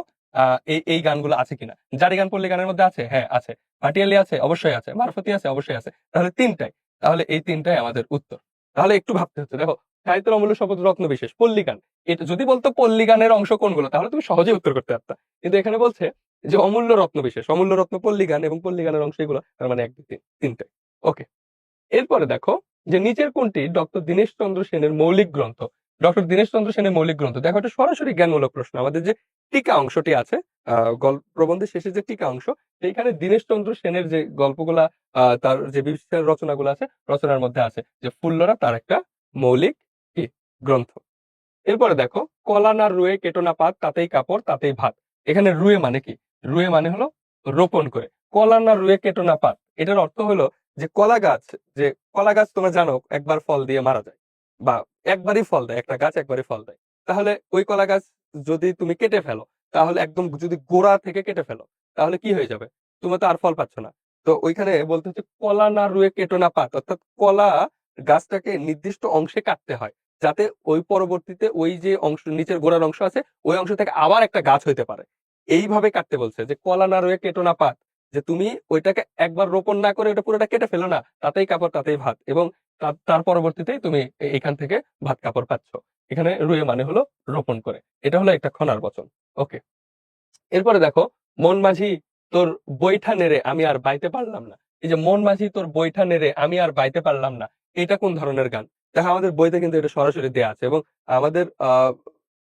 [SPEAKER 1] এই এই গানগুলো আছে কিনা। জারি গান পল্লী গানের মধ্যে আছে? হ্যাঁ আছে। ভাটিয়ালি আছে? অবশ্যই আছে। মারুফতি আছে? অবশ্যই আছে। তাহলে তিনটাই, তাহলে এই তিনটাই আমাদের উত্তর। তাহলে একটু ভাবতে হচ্ছে। দেখো, সাহিত্যের অমূল্য সম্পদ রত্ন বিশেষ পল্লী গান, এটা যদি বলতো পল্লী গানের অংশ কোনগুলো তাহলে তুমি সহজেই উত্তর করতে পারতা। কিন্তু এখানে বলছে যে অমূল্য রত্ন বিশেষ, অমূল্য রত্ন পল্লী গান এবং পল্লী গানের অংশ এগুলো, তার মানে ১ ২ ৩ তিনটে। ওকে, এরপরে দেখো যে নিচের কোনটি ডক্টর দীনেশ চন্দ্র সেনের মৌলিক গ্রন্থ? ডক্টর দীনেশ চন্দ্র সেনের মৌলিক গ্রন্থ, দেখো এটা সরাসরি জ্ঞানমূলক প্রশ্ন। আমাদের যে টিকা অংশটি আছে, গল্প প্রবন্ধের শেষে যে টিকা অংশ, সেইখানে দীনেশ চন্দ্র সেনের যে গল্পগুলা, তার যে বিভিন্ন রচনাগুলো আছে, রচনার মধ্যে আছে যে ফুল্লরা তার একটা মৌলিক কি গ্রন্থ। এরপরে দেখো, কলা না রুয়ে কেটো না পাত, তাতেই কাপড় তাতেই ভাত। এখানে রুয়ে মানে কি? রুয়ে মানে হলো রোপণ করে। কলা না রুয়ে কেটো না পাত, এটার অর্থ হলো যে যে কলা গাছ তোমরা জানো একবার ফল দিয়ে মারা যায়, বা একবারই ফল দেয়, একটা গাছ একবারই ফল দেয়। তাহলে ওই কলা গাছ যদি তুমি কেটে ফেলো, তাহলে একদম যদি গোড়া থেকে কেটে ফেলো, তাহলে কি হয়ে যাবে? তুমি তো আর ফল পাচ্ছ না। তো ওইখানে বলতে হচ্ছে কলা না রুয়ে কেটো না পাত, অর্থাৎ কলা গাছটাকে নির্দিষ্ট অংশে কাটতে হয়, যাতে ওই পরবর্তীতে ওই যে অংশ, নিচের গোড়ার অংশ আছে, ওই অংশ থেকে আবার একটা গাছ হইতে পারে। এইভাবে কাটতে বলছে যে কলা না রয়ে কেটো না পাত, যে তুমি ওইটাকে একবার রোপণ না করে ওটা পুরোটা কেটে ফেলো না, তাতেই কাপড় তাতেই ভাত, এবং তার পরবর্তীতেই তুমি এখান থেকে ভাত কাপড় পাচ্ছ। এখানে রুয়ে মানে হলো রোপণ করে। এটা হলো একটা খনার বচন। ওকে, এরপরে দেখো, মন মাঝি তোর বৈঠা নেড়ে আমি আর বাইতে পারলাম না। এই যে মন মাঝি তোর বৈঠা নেড়ে আমি আর বাইতে পারলাম না, এটা কোন ধরনের গান? দেখো, আমাদের বইতে কিন্তু এটা সরাসরি দেয়া আছে, এবং আমাদের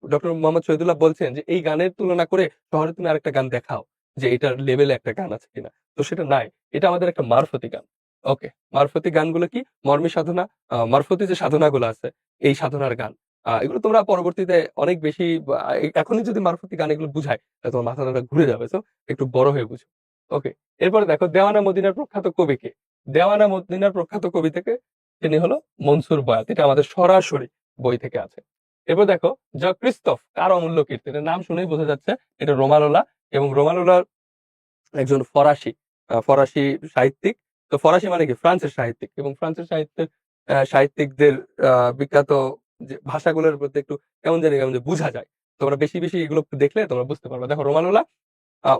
[SPEAKER 1] ডক্টর মোহাম্মদ শহীদুল্লাহ বলছেন যে এই গানের তুলনা করে শহরে তুমি আরেকটা গান দেখাও যে এটার লেভেলে একটা গান আছে কিনা। তো সেটা নাই, এটা আমাদের একটা মারফতি গান। ওকে, মারফতি গানগুলো কি? মর্মী সাধনা, মারফতি যে সাধনাগুলো আছে, এই সাধনার গান। এগুলো তোমরা পরবর্তীতে অনেক বেশি, এখনই যদি মারফতি গান এগুলো বুঝায়, তাহলে তোমার মাথাটা ঘুরে যাবে। তো একটু বড় হয়ে বুঝো। ওকে, এরপরে দেখো, দেওয়ানা মদিনার প্রখ্যাত কবি কে? দেওয়ানা মদিনার প্রখ্যাত কবি থেকে তিনি হলো মনসুর বয়াত। এটা আমাদের সরাসরি বই থেকে আছে। এরপর দেখো, জা ক্রিস্তফ কার অমূল্য কীর্তি? এটার নাম শুনেই বোঝা যাচ্ছে এটা রোমালোলা, এবং রোমালোলা একজন ফরাসি সাহিত্যিক। তো ফরাসি মানে কি? ফ্রান্সের সাহিত্যিক, এবং ফ্রান্সের সাহিত্যিকদের বিখ্যাত যে ভাষাগুলোর প্রতি একটু কেমন জানি কেমন যে বোঝা যায়। তোমরা বেশি বেশি এগুলো দেখলে তোমরা বুঝতে পারবে। দেখো, রোমানোলা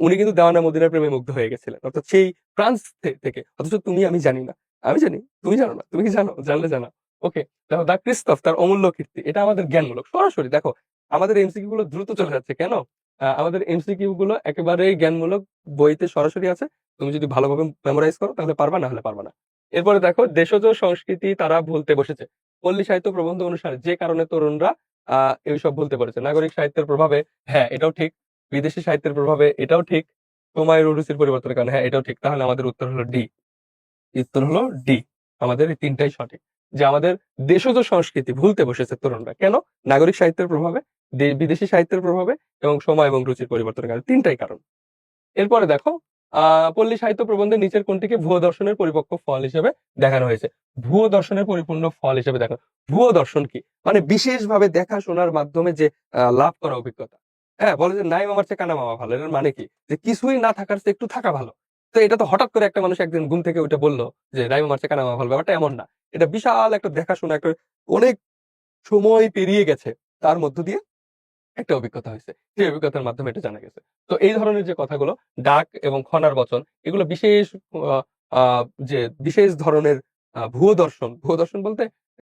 [SPEAKER 1] উনি কিন্তু দেওয়ানা মদিনার প্রেমে মুগ্ধ হয়ে গেছিলেন, অর্থাৎ সেই ফ্রান্স থেকে। অথচ তুমি আমি জানি না, আমি জানি তুমি জানো না, তুমি কি জানো? জানলে জানা। ওকে, দেখো, দা ক্রিস্তফ তার অমূল্য কীর্তি, এটা আমাদের জ্ঞানমূলক সরাসরি। দেখো, আমাদের এমসিকিউ গুলো দ্রুত চলে যাচ্ছে কেন? আমাদের এমসিকিউ গুলো একেবারেই জ্ঞানমূলক, বইতে সরাসরি আছে। তুমি যদি ভালোভাবে মেমোরাইজ করো তাহলে পারবা, না হলে পারবা না। এরপরে দেখো, দেশজ সংস্কৃতি তারা ভুলতে বসেছে। পল্লী সাহিত্য প্রবন্ধ অনুসারে যে কারণে তরুণরা এইসব ভুলতে পারছে। নাগরিক সাহিত্যের প্রভাবে, হ্যাঁ এটাও ঠিক। বিদেশি সাহিত্যের প্রভাবে, এটাও ঠিক। সময়ের ও রুচির পরিবর্তনের কারণে, হ্যাঁ এটাও ঠিক। তাহলে আমাদের উত্তর হলো ডি। উত্তর হলো ডি। আমাদের এই তিনটাই সঠিক। যে আমাদের দেশজ সংস্কৃতি ভুলতে বসেছে তরুণরা কেন? নাগরিক সাহিত্যের প্রভাবে, বিদেশি সাহিত্যের প্রভাবে এবং সময় এবং রুচির পরিবর্তনের কারণে, তিনটাই কারণ। এরপরে দেখো, পল্লী সাহিত্য প্রবন্ধের নিচের কোনটিকে ভুয়ো দর্শনের পরিপক্ক ফল হিসেবে দেখানো হয়েছে? ভুয়ো দর্শনের পরিপূর্ণ ফল হিসেবে দেখানো। ভুয়ো দর্শন কি? মানে বিশেষভাবে দেখাশোনার মাধ্যমে যে লাভ করা অভিজ্ঞতা। হ্যাঁ, বলে যে নাই মামার চেয়ে কানা মামা ভালো। এর মানে কি? যে কিছুই না থাকার চেয়ে একটু থাকা ভালো। তো এটা তো হঠাৎ করে একটা মানুষ একদিন ঘুম থেকে উঠে বললো যে নাই মামার চেয়ে কানা মামা ভালো। ব্যাপারটা এমন না। এটা বিশাল একটা দেখাশোনা, একটা অনেক সময় পেরিয়ে গেছে। তার মধ্য দিয়ে একটা অভিজ্ঞতা হয়েছে। সেই অভিজ্ঞতার মাধ্যমে এটা জানা গেছে। তো এই ধরনের যে কথাগুলো, ডাক এবং খনার বচন, এগুলো বিশেষ আ আ যে বিশেষ ধরনের ভুয়ো দর্শন। ভুয়ো দর্শন বলতে